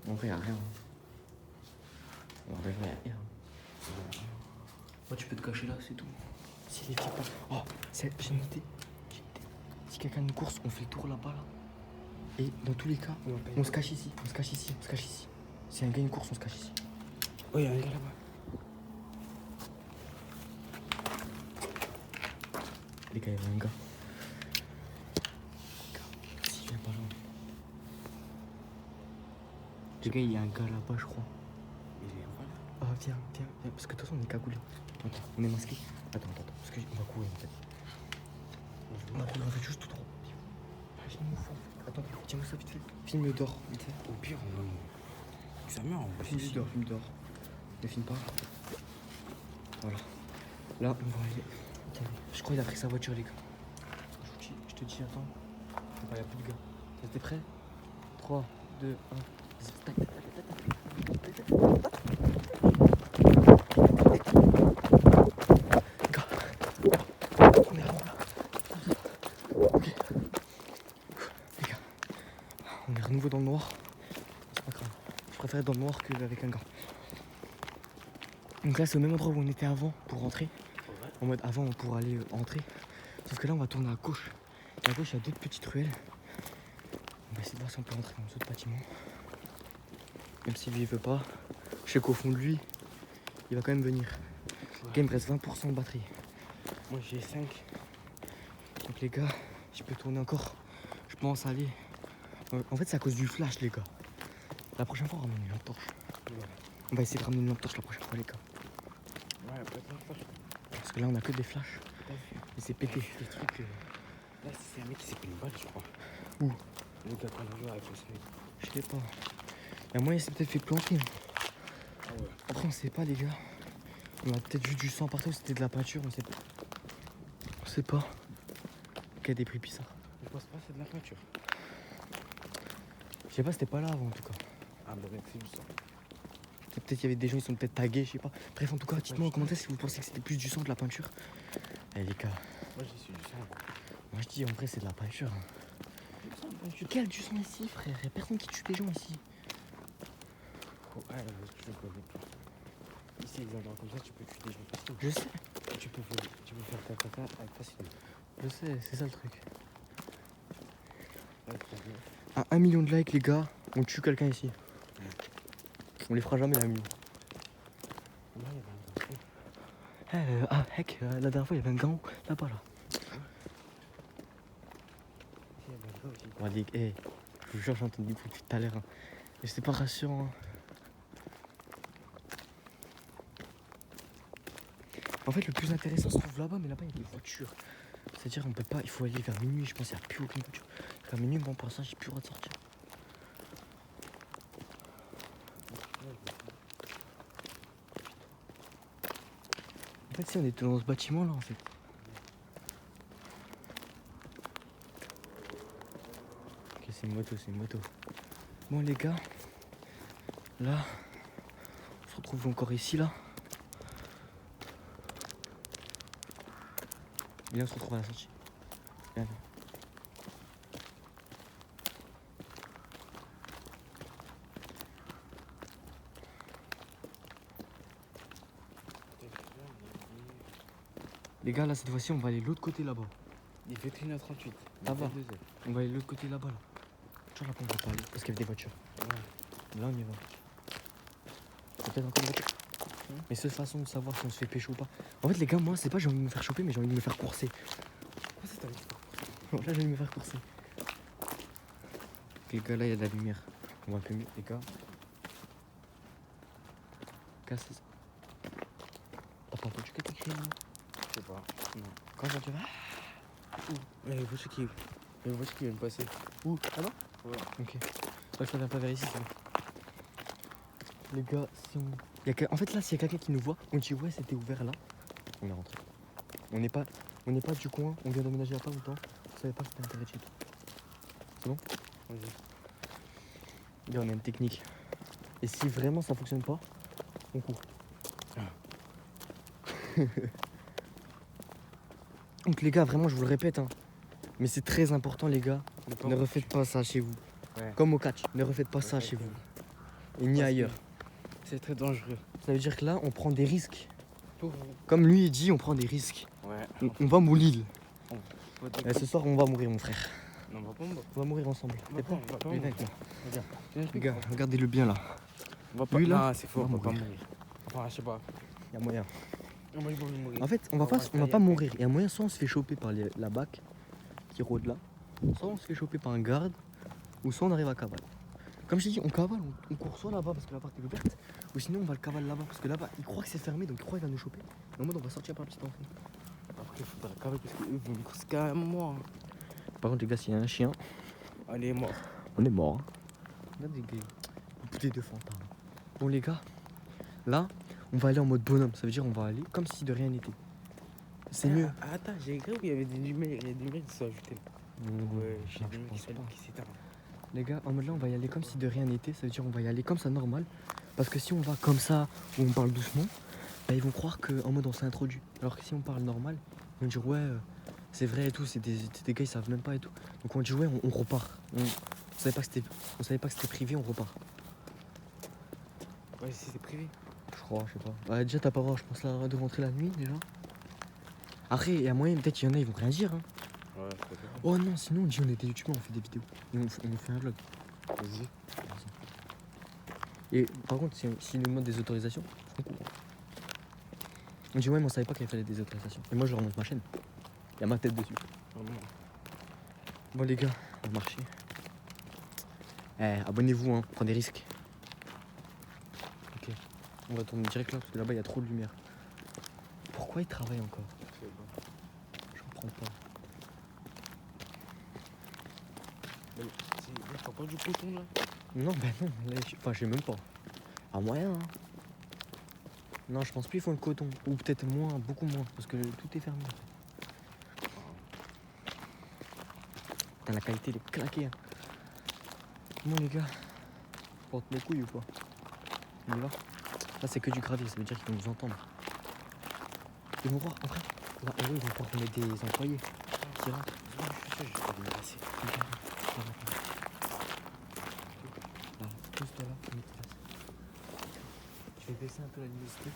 En vrai, il n'y a rien. En vrai, il n'y a rien. Oh, tu peux te cacher là, c'est tout. Si les types. Oh, j'ai une idée. Si quelqu'un nous course, on fait le tour là-bas, là. Et dans tous les cas, on se cache ici. Si un gars une course, on se cache ici. Oh, il y a un gars là-bas. Les gars, il y avait un gars. S'il vient pas là. Les gars, il y a un gars là-bas, je crois. Il est en bas là. Ah, viens. Parce que de toute façon, on est cagoulé. Attends, on est masqué. Attends. Parce qu'on va courir en fait. On va courir en fait juste tout droit. Attends, tiens-moi ça vite fait. Filme dehors, vite fait. Au pire, on ça meurt, on va Filme ici. dehors. Ne filme pas. Voilà. Là, on va aller. Attendez, je crois qu'il a pris sa voiture, les gars. Je te dis, attends. Il n'y a plus de gars. T'es prêt? 3, 2, 1. On est là. Ok. Les gars, on est à nouveau dans le noir. C'est pas grave. Je préfère être dans le noir qu'avec un gars. Donc là, c'est au même endroit où on était avant pour rentrer. En mode avant pour aller rentrer. Sauf que là, on va tourner à gauche. Et à gauche, il y a d'autres petites ruelles. On va essayer de voir si on peut rentrer dans les autres bâtiments. Même si lui, il veut pas. Je sais qu'au fond de lui, il va quand même venir. Le game reste 20% de batterie. Moi, j'ai 5. Donc les gars, je peux tourner encore. Je pense aller. En fait, c'est à cause du flash, les gars. La prochaine fois, on ramène une lampe torche. Ouais. On va essayer de ramener une lampe torche la prochaine fois, les gars. Ouais, pas de Parce que là, on a que des flashs. Et c'est pété. des trucs. Là, c'est un mec qui s'est pris une balle, je crois. Où? Le gars qu'on a vu avec le snake. Je sais pas. Il y a moyen, il s'est peut-être fait planter. Ah ouais. Après, on sait pas, les gars. On a peut-être vu du sang partout, c'était de la peinture, on sait pas. On sait pas. Il y a des bruits bizarres. Je pense pas, c'est de la peinture. Je sais pas, c'était pas là avant en tout cas. Ah bah, mec, c'est du sang. Peut-être qu'il y avait des gens, ils sont peut-être tagués, je sais pas. Bref, en tout cas, dites-moi en commentaire si vous pensez que c'était plus du sang ou de la peinture. Eh les gars, Moi, j'ai su du sang. moi je dis en vrai, c'est de la peinture. Quel du sang ici, frère? Y'a personne qui tue des gens ici. Oh, ouais, tu peux voler. Ici, les endroits comme ça, tu peux tuer des gens facilement. Je sais, Tu peux voler, tu peux faire ta tata avec facilement. je sais, c'est ça le truc. Ouais, très bien. À 1 million de likes, les gars, on tue quelqu'un ici. On les fera jamais, les 1 million. Là, il y avait un gars. La dernière fois, il y avait un gant là-bas, là. Ouais, je vous jure, j'ai entendu du bruit depuis tout à l'heure. Hein. Et c'était pas rassurant. Hein. En fait, le plus intéressant se trouve là-bas, mais là-bas, il y a des voitures. C'est-à-dire, on peut pas, il faut aller vers minuit, je pense, il n'y a plus aucune voiture. Vers minuit, bon, pour l'instant, j'ai plus le droit de sortir. En fait, si on était dans ce bâtiment là, en fait. Ok, c'est une moto, c'est une moto. Bon, les gars, là, on se retrouve encore ici, là. Viens, on se retrouve à la sortie. Viens, viens. Les gars, là, cette fois-ci, on va aller de l'autre côté là-bas. Il fait 1h38. Ça va. On va aller de l'autre côté là-bas, là. Tu vois, là-bas, on va pas aller parce qu'il y avait des voitures. Ouais. Là, on y va. Il y a peut-être encore des voitures. Mais seule façon de savoir si on se fait pécho ou pas. En fait, les gars, moi, c'est pas j'ai envie de me faire choper, mais j'ai envie de me faire courser. Pourquoi ça t'as envie de faire pour ça? Là, j'ai envie de me faire courser. Les gars, là, il y a de la lumière. On voit un peu mieux, les gars. Cassez ça. T'as pas entendu quelqu'un crier, non? Je sais pas. Non. Quand j'ai entendu. Il y a une voiture qui vient de passer. Où? Ah non? Ouais. Ok. Ouais, ça vient pas vers ici, c'est bon. Les gars, si on. En fait, là, s'il y a quelqu'un qui nous voit, on dit ouais, c'était ouvert là. On est rentré. On n'est pas du coin, on vient d'emménager il y a pas longtemps. On savait pas que c'était intérêt de chez toi. C'est bon? Vas-y. Là, on a une technique. Et si vraiment ça fonctionne pas, on court. Donc, les gars, vraiment, je vous le répète, hein. Mais c'est très important, les gars. Ne refaites pas ça chez vous. Ouais. Comme au catch, ne refaites pas ça chez vous. Et ni ailleurs. C'est très dangereux. Ça veut dire que là, on prend des risques. Pour vous. Comme lui, il dit, on prend des risques. Ouais. On va mourir. Faut Et ce soir, on va mourir, mon frère. Non, on va pas mourir. On va mourir ensemble. On va pas Viens mourir. avec moi. Regarde. Les gars, regardez-le bien là. On va pas. Lui, là, Non, c'est faux, on on va va pas mourir. mourir. Enfin, je sais pas. Il y a moyen. Moi, j'ai pas envie de mourir. En fait, on va pas mourir. Il y a moyen, soit on se fait choper par la BAC qui rôde là, soit on se fait choper par un garde, ou soit on arrive à cavale. Comme je t'ai dit, on cavale, on court soit là-bas parce que la porte est ouverte, ou sinon on va le cavale là-bas parce que là-bas, il croit que c'est fermé, donc il croit qu'il va nous choper. Et en mode, on va sortir par la petite entrée. Après, il faudra cavaler parce qu'eux vont me courser carrément moi. Par contre, les gars, s'il y a un chien, Allez, est mort. on est mort. Hein. On a des bouteilles de fantômes. Bon, les gars, là, on va aller en mode bonhomme. Ça veut dire on va aller comme si de rien n'était. C'est mieux. Attends, j'ai cru qu'il y avait des lumières qui sont ajoutées. Ouais, j'ai non, des je lumières pense pas. qui s'éteignent. Les gars, en mode là, on va y aller comme si de rien n'était. Ça veut dire on va y aller comme ça normal. Parce que si on va comme ça, où on parle doucement, bah, ils vont croire qu'en mode on s'est introduit. Alors que si on parle normal, ils vont dire ouais, c'est vrai et tout, c'est des gars, ils savent même pas et tout. Donc on dit ouais, on repart. On savait pas que c'était privé, on repart. Ouais, si c'est privé. Je crois, je sais pas. Ouais, déjà, t'as pas le droit, je pense, là, de rentrer la nuit déjà. Après, il y a moyen, peut-être qu'il y en a, ils vont rien dire. Hein. Ouais, peut-être. Oh non, sinon on dit on est des youtubeurs, on fait des vidéos. Et on fait un vlog. Vas-y. Et par contre, s'ils nous demandent des autorisations, on court. On dit ouais, mais on savait pas qu'il fallait des autorisations. Et moi, je remonte ma chaîne. Il y a ma tête dessus. Vraiment. Bon, les gars, on va marcher. Abonnez-vous, hein, prends des risques. Ok, on va tourner direct là parce que là-bas il y a trop de lumière. Pourquoi ils travaillent encore? Je comprends pas. Je prends pas du coton là. Non, ben non, là, enfin, je sais même pas. À moyen, hein. Non, je pense plus ils font le coton. Ou peut-être moins, beaucoup moins, parce que tout est fermé. Putain, la qualité, elle est claquée. Hein. Bon, les gars, on porte les couilles ou quoi? On y va? Là, c'est que du gravier, ça veut dire qu'ils vont nous entendre. Ils vont voir, après, là, en haut, ils vont croire qu'on est des employés. Qui rentrent. Je suis sûr, je vais me lasser. Là, pose-toi là, on est place. Je vais baisser un peu la luminosité.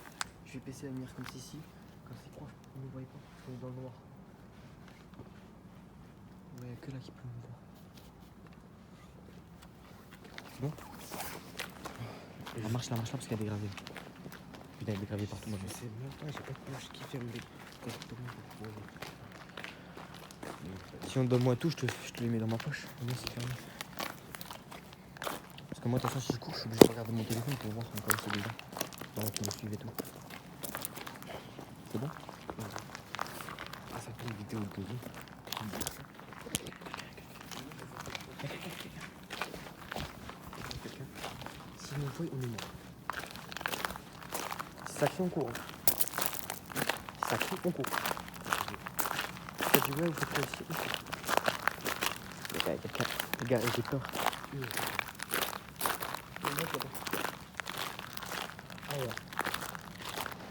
Je vais baisser la lumière comme ceci. Comme ça, crois, on ne voit pas. On est dans le noir. Ouais, que là qui peut nous voir. C'est bon? La marche là parce qu'il y a des graviers. Il y a des graviers partout. Moi, Je sais même pas, j'ai pas de poche qui ferme les correctement pour Si on te donne moi tout, je te les mets dans ma poche. Au moins, c'est fermé. Parce que moi, de toute façon, si je cours, je suis obligé de regarder mon téléphone pour voir en cas où c'est des gens. Pendant qu'ils me suivent et tout. C'est bon? Ah, ça fait une vidéo de vie. Si on voit, on est mort. Si ça crie, on court. Si ça crie, on court. T'as dit ouais, vous faites quoi ici? Les gars, j'ai peur.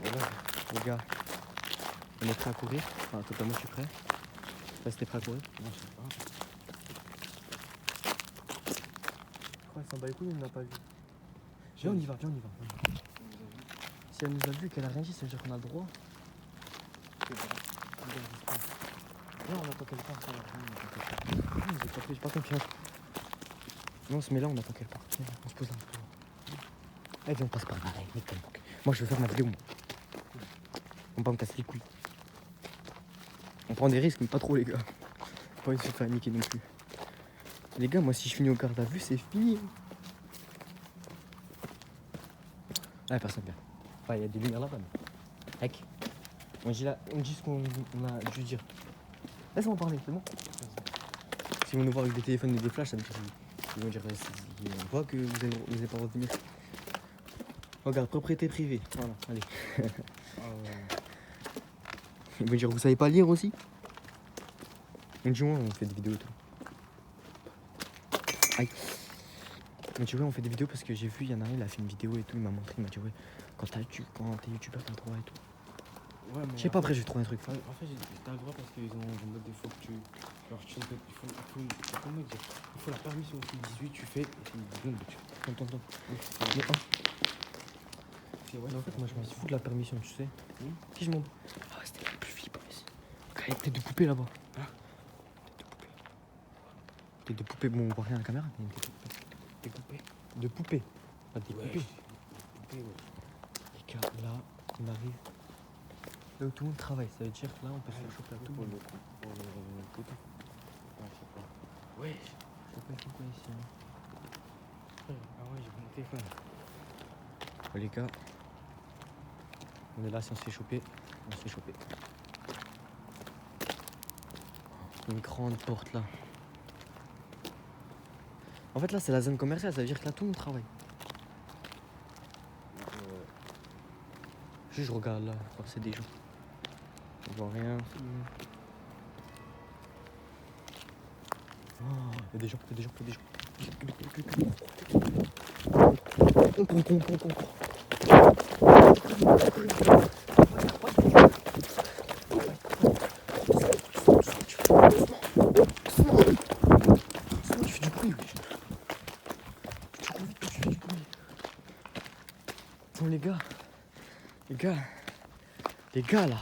Voilà, les gars, on est prêts à courir. Enfin, totalement, je suis prêt. Là, c'était prêt à courir. Non, je sais pas. Je crois qu'elle s'en bat les couilles, on n'a pas vu. Viens, on y va, viens, on y va. Si elle nous a vu et qu'elle a rien dit, ça veut dire qu'on a le droit. Non, on attend qu'elle parte, ça va. Non, j'ai pas confiance. Non, on se met là, on attend qu'elle parte. Viens, on se pose là. Eh, viens, on passe par là, allez, nique ton bouc. Moi, je veux faire ma vidéo, moi. On va pas me casser les couilles. On prend des risques, mais pas trop, les gars. Pas envie de se faire niquer non plus. Les gars, moi, si je finis au garde à vue, c'est fini. Ah, personne vient. Enfin, il y a des lumières là-bas. Mec, on dit ce qu'on a dû dire. Laisse-moi parler, c'est bon. Si vous nous voir avec des téléphones et des flashs, ça veut dire qu'ils vont dire on voit que vous n'allez pas revenir. Regarde, propriété privée. Voilà, allez. Ils vont dire vous savez pas lire aussi. On dit ouais, on fait des vidéos et tout. Aïe. On dit ouais, on fait des vidéos parce que j'ai vu, il y en a un, il a fait une vidéo et tout, il m'a montré, il m'a dit ouais, quand t'es youtubeur, t'as le droit et tout. Ouais, mais Je sais pas, après, je vais trouver un truc. En fait, t'as le droit parce qu'ils ont en mode, il faut que tu. Alors, comment dire? Il faut la permission aussi. 18, tu fais. Et c'est une bombe, tu fais. Attends. Oui, Mais c'est ouais, en fait, moi, je m'en fous de la permission, tu sais. Si je m'en. Ah, c'était le plus flippant ici. Il y a peut-être de poupées là-bas. Hein? Peut-être de poupées. Bon, on voit rien à la caméra, mais T'es coupé. de poupées. Pas des Ouais. poupées. Coupé, ouais. Les gars, là, on arrive. Là où tout le monde travaille, ça veut dire que là, on peut se faire choper à tout le monde. Pour le poteau. Ah, je sais pas. Ouais. Je sais pas c'est quoi ici. Hein. Ah ouais, j'ai mon téléphone. Oh, les gars, on est là, si on se fait choper, on se fait choper. Une grande porte là. En fait, là, c'est la zone commerciale, ça veut dire que là, tout le monde travaille. Juste, je regarde là, voir c'est des gens. Je vois rien. Oh, il y a des gens, il y a des gens, il y a des gens. On court. Tu fais du bruit, wesh. Tu cours vite, tu fais du bruit. Bon, les gars là,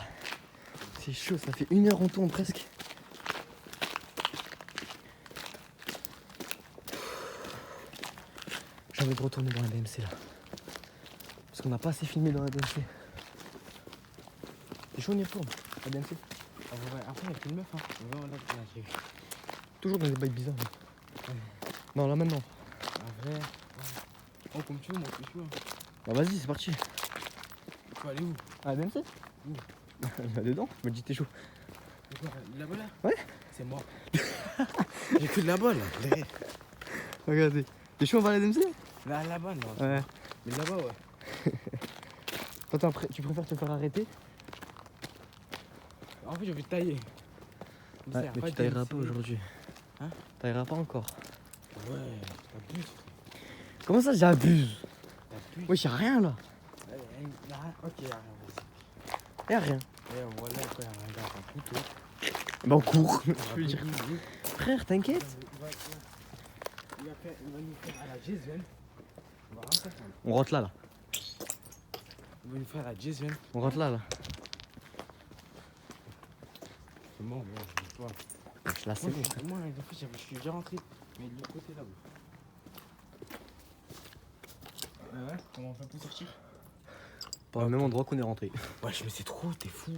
c'est chaud, ça fait 1 heure on tourne presque. J'ai envie de retourner dans la BMC là. Parce qu'on n'a pas assez filmé dans la BMC. C'est chaud, on y retourne, la BMC. Ah ouais, après, il y a qu'une meuf, hein. Voilà, là, j'ai vu. Toujours dans des bails bizarres. Ouais. Non, là maintenant. En vrai. Ouais. Oh, comme tu veux, moi, je suis chaud. Bah vas-y, c'est parti. Tu peux aller où? Ah, la BMC. Où? Là-dedans, je me dis t'es chaud. Là-bas, là? Ouais. C'est moi. J'ai que de là-bas, là. Derrière. Regardez. T'es chaud, on va à la BMC? Là-bas, non. Ouais. Mais là-bas, ouais. Attends, tu préfères te faire arrêter? En fait, j'ai envie de tailler. Ouais, mais tu tailleras pas aujourd'hui. Hein? Tailleras pas encore. Ouais, t'abuses. Comment ça j'abuse? T'abuses. Wesh, y'a rien là. Y'a rien. Ok, y'a rien, vas-y. Y'a rien. Et voilà, quoi, y'a un gars, un couteau. Bah on court. On Je va veux dire. brûler. Frère, t'inquiète. Il va nous faire à la Jésuenne. On va rien faire. On rentre là. Il va nous faire à la Jésuenne. On rentre là. C'est mort, moi, je veux pas. Wesh, là c'est bon. Moi, en fait, je suis déjà rentré. Mais de l'autre côté, là. Ouais, comment on fait pour sortir? Par le même endroit qu'on est rentré. Wesh, mais c'est trop, t'es fou.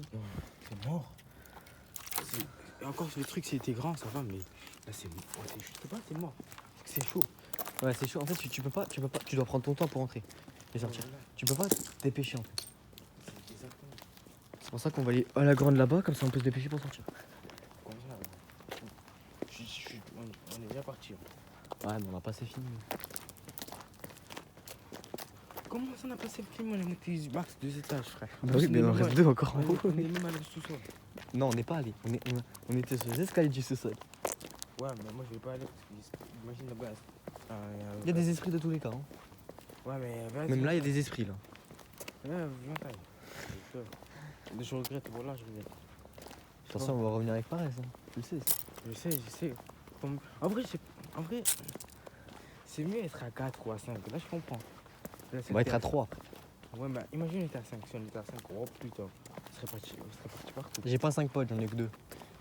C'est mort. Et encore, le truc, c'était grand, ça va, mais là, c'est mort. Je sais pas, c'est mort. C'est chaud. Ouais, c'est chaud. En fait, tu peux pas, tu dois prendre ton temps pour rentrer et sortir. Voilà. Tu peux pas te dépêcher en fait. C'est exactement C'est pour ça qu'on va aller à la grande là-bas, comme ça on peut se dépêcher pour sortir. comme ça. On est bien parti. Ouais, mais on a pas assez fini. Comment ça, on a passé le film? On est monté max 2 étages, frère. Bah oui, mais il en reste deux encore en haut. On est même allé au sous-sol. Non, on n'est pas allé. On était sur les escaliers du sous-sol. Ouais, mais moi, je vais pas aller. Parce que imagine là-bas. Il y a des esprits de tous les cas. Hein. Ouais, mais vas-y. Même là, il y a des esprits là. Ouais, viens, taille. Je regrette, voilà, je regrette. Attention, on va revenir avec Paris, hein. Tu le sais. Ça. Je sais. En vrai, c'est mieux être à 4 ou à 5. Là, je comprends. Là, On va être à 3. Ouais, mais imagine, on était à 5. Si on était à 5, oh putain, on serait parti partout. J'ai pas 5 potes, j'en ai que 2.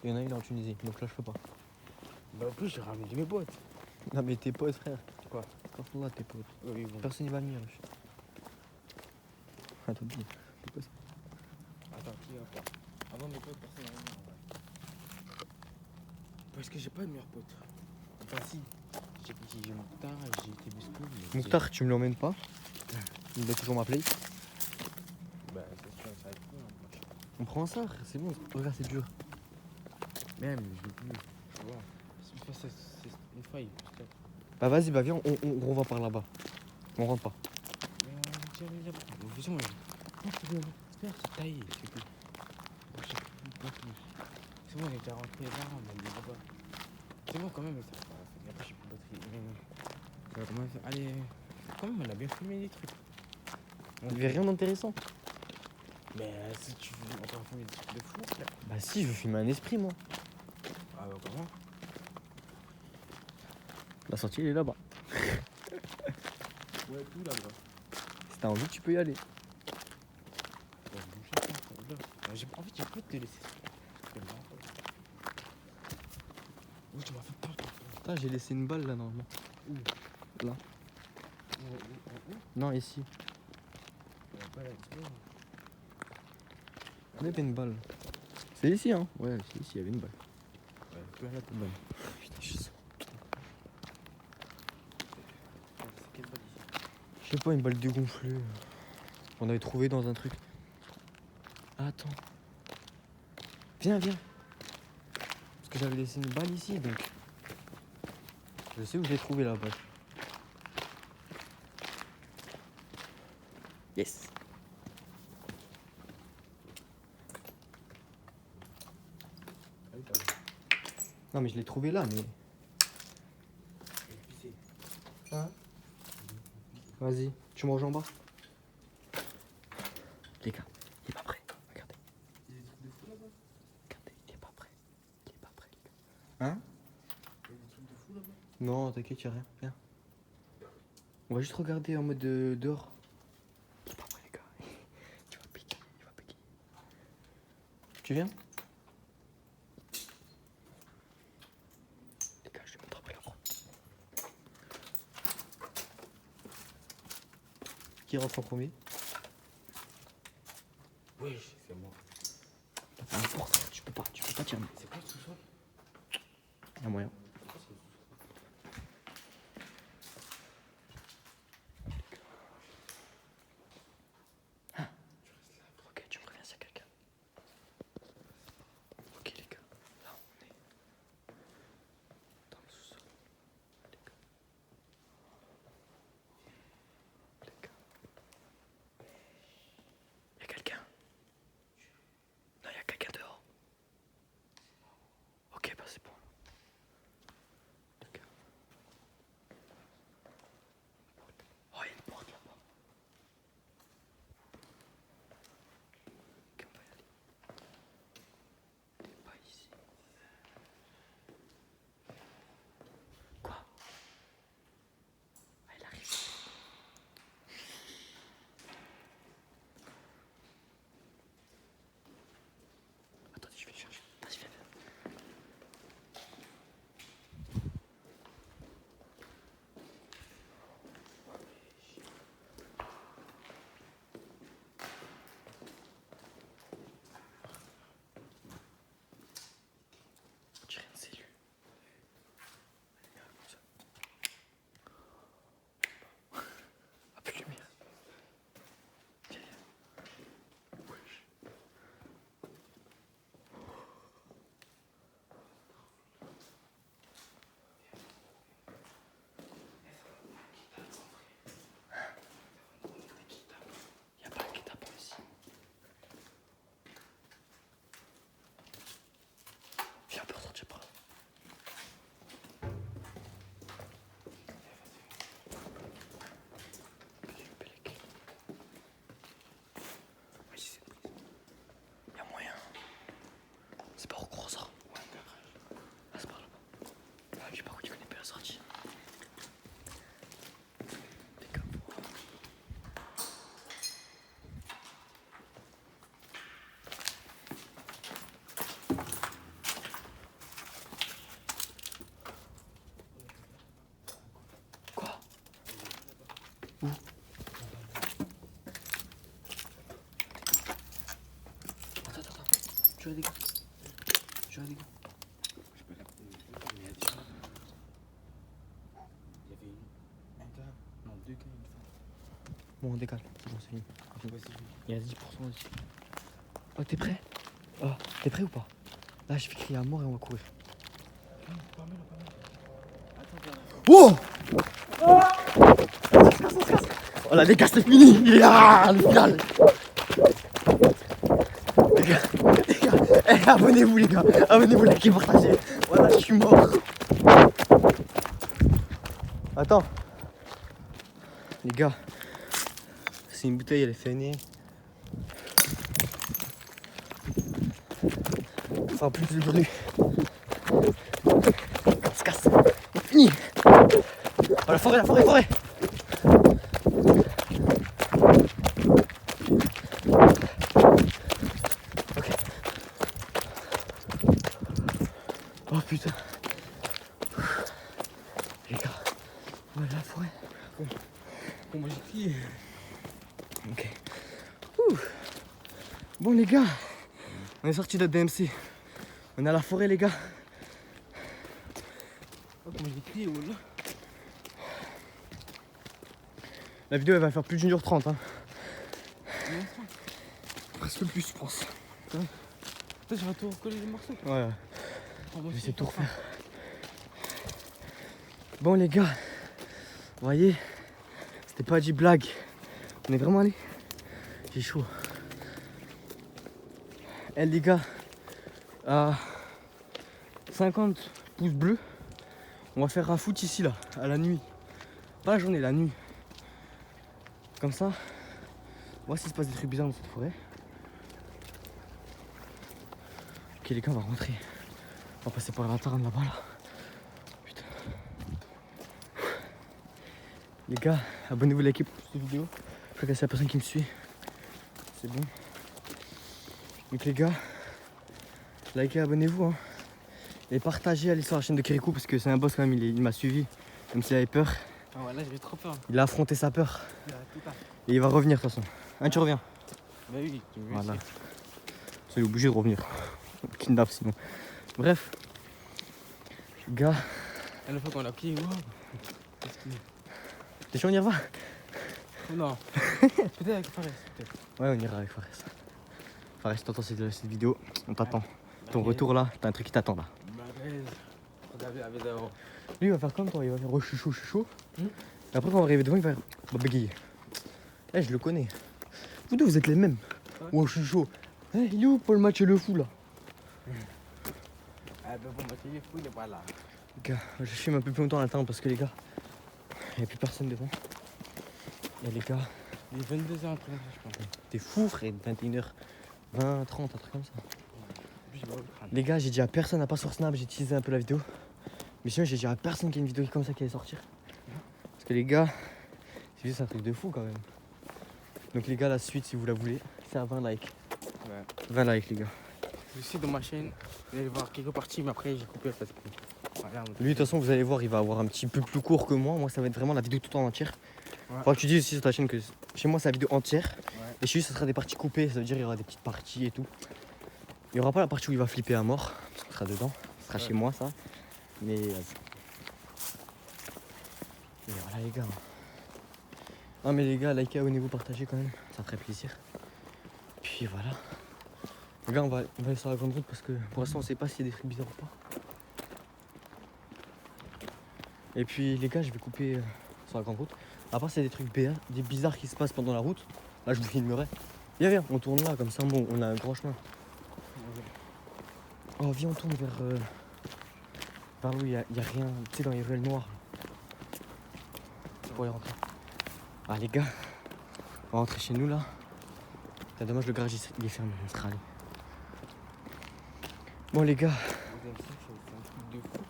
Il y en a une en Tunisie, donc là je peux pas. Bah, en plus, j'ai ramené mes potes. Non, mais tes potes, frère. Quoi? Quand là, tes potes. Oui, bon. Personne n'y va venir. wesh. Attends, dis. C'est quoi ça? Attends, qui va pas? Avant mes potes, personne n'a rien. Parce que j'ai pas de meilleurs potes. Enfin, si. J'ai Mokhtar, j'ai été Biscouf. Mokhtar, tu me l'emmènes pas? Il doit toujours m'appeler. Bah, c'est sûr, ça va être cool. Hein. On prend ça, frère, c'est bon. Regarde, c'est dur. Même, je veux plus. Tu vois. C'est une faille. Bah vas-y, bah viens, on va par là-bas. On rentre pas. Mais tiens, faisons. C'est taillé, c'est tout. C'est bon, on était rentré là, on a mis là-bas. C'est bon quand même, ça. Après, j'ai plus de batterie. Ça va commencer. Allez, quand même, on a bien filmé les trucs. Il y avait rien d'intéressant. Mais si tu veux, on va filmer des trucs de fou, là. Bah si, je veux filmer un esprit, moi. Ah bah comment? La sortie, elle est là-bas. Ouais, tout là-bas. Si t'as envie, tu peux y aller. En fait, j'ai pas de te laisser. Oui, tu m'as fait peur. Putain, j'ai laissé une balle là, normalement. Où? Là. Où? Non, ici. Il y avait une balle. C'est ici, hein? Ouais, c'est ici, il y avait une balle. Ouais, tu as la balle. Putain, je sais. C'est quelle balle ici? Je sais pas, une balle dégonflée. On avait trouvé dans un truc. Ah, attends. Viens. Parce que j'avais laissé une balle ici, donc. Je sais où je l'ai trouvé la balle. Yes. Non mais je l'ai trouvé là, mais. Hein? Vas-y, tu manges en bas. Les gars, il est pas prêt. Regardez. Regardez, il est pas prêt. Il est pas prêt, les gars. Hein? Non, t'inquiète, y'a rien. Viens. On va juste regarder en mode dehors. Il est pas prêt, les gars. Il va piquer. Tu viens? Les gars, je vais m'attraper la proie. Qui rentre en premier? Oui, c'est moi. T'as pas une porte, tu peux pas tirer. C'est quoi tout ça? Y'a moyen. Ok, tu me préviens s'il y a quelqu'un. Ok les gars, là on est dans le sous-sol. Les gars. Y'a quelqu'un? Non, y'a quelqu'un dehors. Ok, bah c'est bon. Tu vois, les gars. Tu vois, les gars. Il y avait un gars, non, deux gars, une femme. Bon, on décale. C'est bon, c'est fini. Ouais, c'est fini. Il y a 10% aussi. Oh, t'es prêt? Oh, t'es prêt ou pas? Là, je vais crier à mort et on va courir. Pas mal, pas mal. Oh! Oh là les gars, c'est fini! Il est là, le final! Les gars, eh, abonnez-vous les gars! Abonnez-vous, likez, partagez! Voilà, je suis mort! Attends! Les gars, c'est une bouteille, elle est fainée. Ça fera plus de bruit. On se casse! C'est fini! Oh, la forêt, la forêt, la forêt! Ok. Oh putain. Les gars, on est dans la forêt. Bon, moi j'ai crié. Ok. Ouh. Bon les gars, on est sorti de la DMC. On est à la forêt les gars. Oh, comment j'ai crié, voilà. La vidéo elle va faire plus d'une heure 30 hein. Ouais. Presque plus je pense. Toi, j'aurais tout recoller les morceaux. Ouais. Oh, moi Je vais aussi, essayer de tout enfin. refaire. Bon les gars, vous voyez, c'était pas du blague. On est vraiment allé. J'ai chaud. Eh les gars, à 50 pouces bleus, on va faire un foot ici là, à la nuit. Pas la journée, la nuit. Comme ça, voir s'il se passe des trucs bizarres dans cette forêt. Ok les gars, on va rentrer. On va passer par la tarne là-bas là. Putain. Les gars, abonnez-vous, likez pour cette vidéo. Je crois que c'est la personne qui me suit. C'est bon. Donc les gars, likez, abonnez-vous hein. Et partagez, allez sur la chaîne de Kirikou parce que c'est un boss quand même, il m'a suivi. Même s'il avait peur, Ah ouais, là j'avais trop peur. il a affronté sa peur. Il a tout à. Et il va revenir de toute façon. Hein, tu reviens? Bah oui, tu me Voilà. C'est obligé de revenir. Kidnap sinon. Bref. Les gars, La fois qu'on a crié, wow. t'es chaud, on y va? Non. Peut-être avec Fares, peut-être. Ouais, on ira avec Fares. Fares, t'entends cette vidéo, on t'attend. Ton Ok. retour là, t'as un truc qui t'attend là. Regardez la vidéo. Lui il va faire comme toi, il va faire oh, je suis chaud, je suis chaud. Hmm. Et après quand on va arriver devant, il va bégayer. Eh, je le connais. Vous deux, vous êtes les mêmes. Ouais. Oh, je suis chaud. Eh, il est où Paul Match et le fou là? Ah ben bon, bah tu es fou, il est pas là. Les gars, je filme un peu plus longtemps à l'attendre parce que les gars, il n'y a plus personne devant. Et les gars, Il est 22h30, je pense. t'es fou frère, 21h20, 30, un truc comme ça. Puis je vais au crâne. Les gars, j'ai dit à personne, à part sur Snap, j'ai teasé un peu la vidéo. Mais sinon, j'ai dit à personne qu'il y a une vidéo comme ça qui allait sortir. Parce que les gars, c'est juste un truc de fou quand même. Donc les gars, la suite, si vous la voulez, c'est à 20 likes. Ouais. 20 likes les gars. Je suis dans ma chaîne, vous allez voir quelques parties, mais après j'ai coupé parce que. Voilà, Lui, de toute façon, vous allez voir, il va avoir un petit peu plus court que moi. Moi, ça va être vraiment la vidéo tout en entière. Ouais. Faudra que tu dises aussi sur ta chaîne que chez moi, c'est la vidéo entière. Ouais. Et chez lui, ça sera des parties coupées. Ça veut dire qu'il y aura des petites parties et tout. Il n'y aura pas la partie où il va flipper à mort. Parce qu'on sera dedans. Ce sera Ouais. chez moi, ça. Mais. Et voilà, les gars. Ah, mais les gars, likez, abonnez-vous, partagez quand même. Ça ferait plaisir. Puis voilà. Les gars, on va aller sur la grande route parce que pour l'instant, on sait pas s'il y a des trucs bizarres ou pas. Et puis, les gars, je vais couper sur la grande route. À part, s'il y a des trucs des bizarres qui se passent pendant la route, là, je vous filmerai. Viens, viens, on tourne là, comme ça, bon, on a un grand chemin. Oh, viens, on tourne vers là où il y a rien, tu sais, dans les ruelles noires. Pour y rentrer. Ah, les gars, on va rentrer chez nous là. Putain, dommage, le garage il est fermé, on sera allé. Bon, les gars, C'est un truc de fou.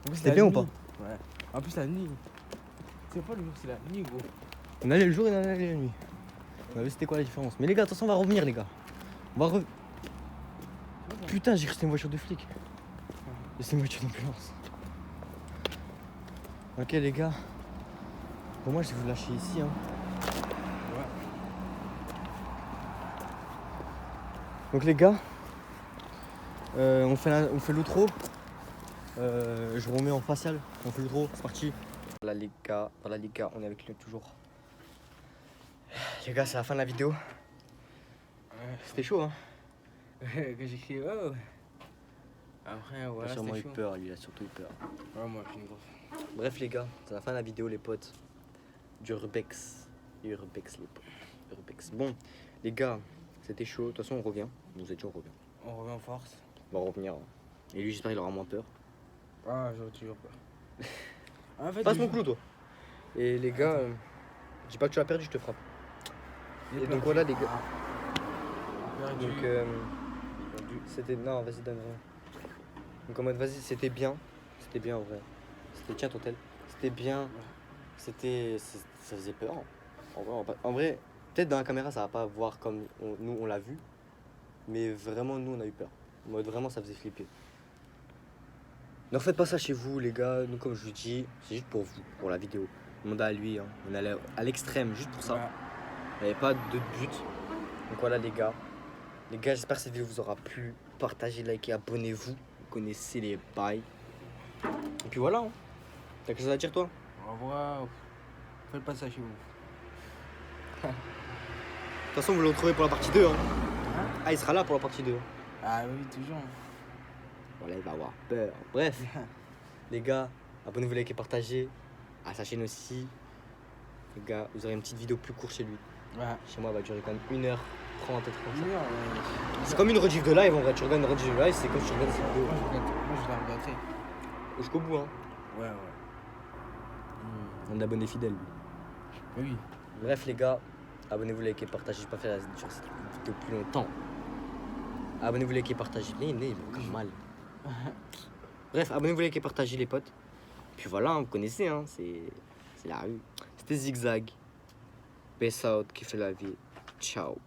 En plus, c'était la bien ou nuit. pas? Ouais. En plus, la nuit. C'est pas le jour, c'est la nuit, gros. On allait le jour et on allait la nuit. On a vu c'était quoi la différence. Mais les gars, attention, on va revenir, les gars. On va revenir. Putain, j'ai cru que c'était une voiture de flic. Et c'est une voiture d'ambulance. Ok, les gars. Pour moi, je vais vous lâcher ici. Hein. Ouais. Donc, les gars, On fait l'outro. Je remets en facial. On fait l'outro, c'est parti. Voilà les gars, on est avec lui toujours. Les gars, c'est la fin de la vidéo. C'était chaud, hein. Quand j'ai crié oh. Après, Il a voilà, sûrement c'était eu chaud. peur, lui, il a surtout eu peur. Ouais, moi, j'ai une grosse. Bref, les gars, c'est la fin de la vidéo, les potes. Du Urbex. Urbex, les potes. Urbex. Bon, les gars, c'était chaud. De toute façon, on revient. Nous étions, on revient. On revient en force. On va revenir. Et lui, j'espère qu'il aura moins peur. Ah, j'aurais toujours peur. En fait, Passe mon clou, toi. Et les gars, dis pas que tu l'as perdu, je te frappe. Et donc voilà, les gars. Donc, c'était. Non, vas-y, donne rien. Donc, en mode, vas-y, c'était bien. C'était bien en vrai. C'était. Tiens, ton tel. C'était bien. C'était. Ça faisait peur. En vrai, peut-être dans la caméra, ça va pas voir comme nous, on l'a vu. Mais vraiment, nous, on a eu peur. En mode, vraiment, ça faisait flipper. Ne refaites pas ça chez vous, les gars. Nous, comme je vous dis, c'est juste pour vous, pour la vidéo. Demandez à lui, hein. On est allé à l'extrême, juste pour ça. Ouais. Il n'y avait pas d'autre but. Donc voilà, les gars. Les gars, j'espère que cette vidéo vous aura plu. Partagez, likez, abonnez-vous. Vous connaissez les bails. Et puis voilà. Hein. T'as quelque chose à dire, toi? Au revoir. Faites pas ça chez vous. De toute façon, vous le retrouvez pour la partie 2. Hein. Ah, il sera là pour la partie 2. Ah oui, toujours. Voilà, il va avoir peur. Bref, les gars, abonnez-vous, likez, partagez. À sa chaîne aussi. Les gars, vous aurez une petite vidéo plus courte chez lui. Ouais. Chez moi, elle va durer quand même 1h30, un truc comme ça. Ouais. C'est comme une rediff de live en vrai. Tu regardes une rediff de live, c'est comme si tu regardes cette vidéo. Moi, je la regarderai. Jusqu'au bout, hein. Ouais. Un abonné fidèle, lui. Oui. Bref, les gars, abonnez-vous, likez, partagez. Je vais pas faire sur cette vidéo plus longtemps. Abonnez-vous, likez, partagez. Il me fait mal. Bref, abonnez-vous, likez, partagez, les potes. Puis voilà, hein, vous connaissez, hein, c'est la rue. C'était Zigzag. Peace out, kiffez la vie. Ciao.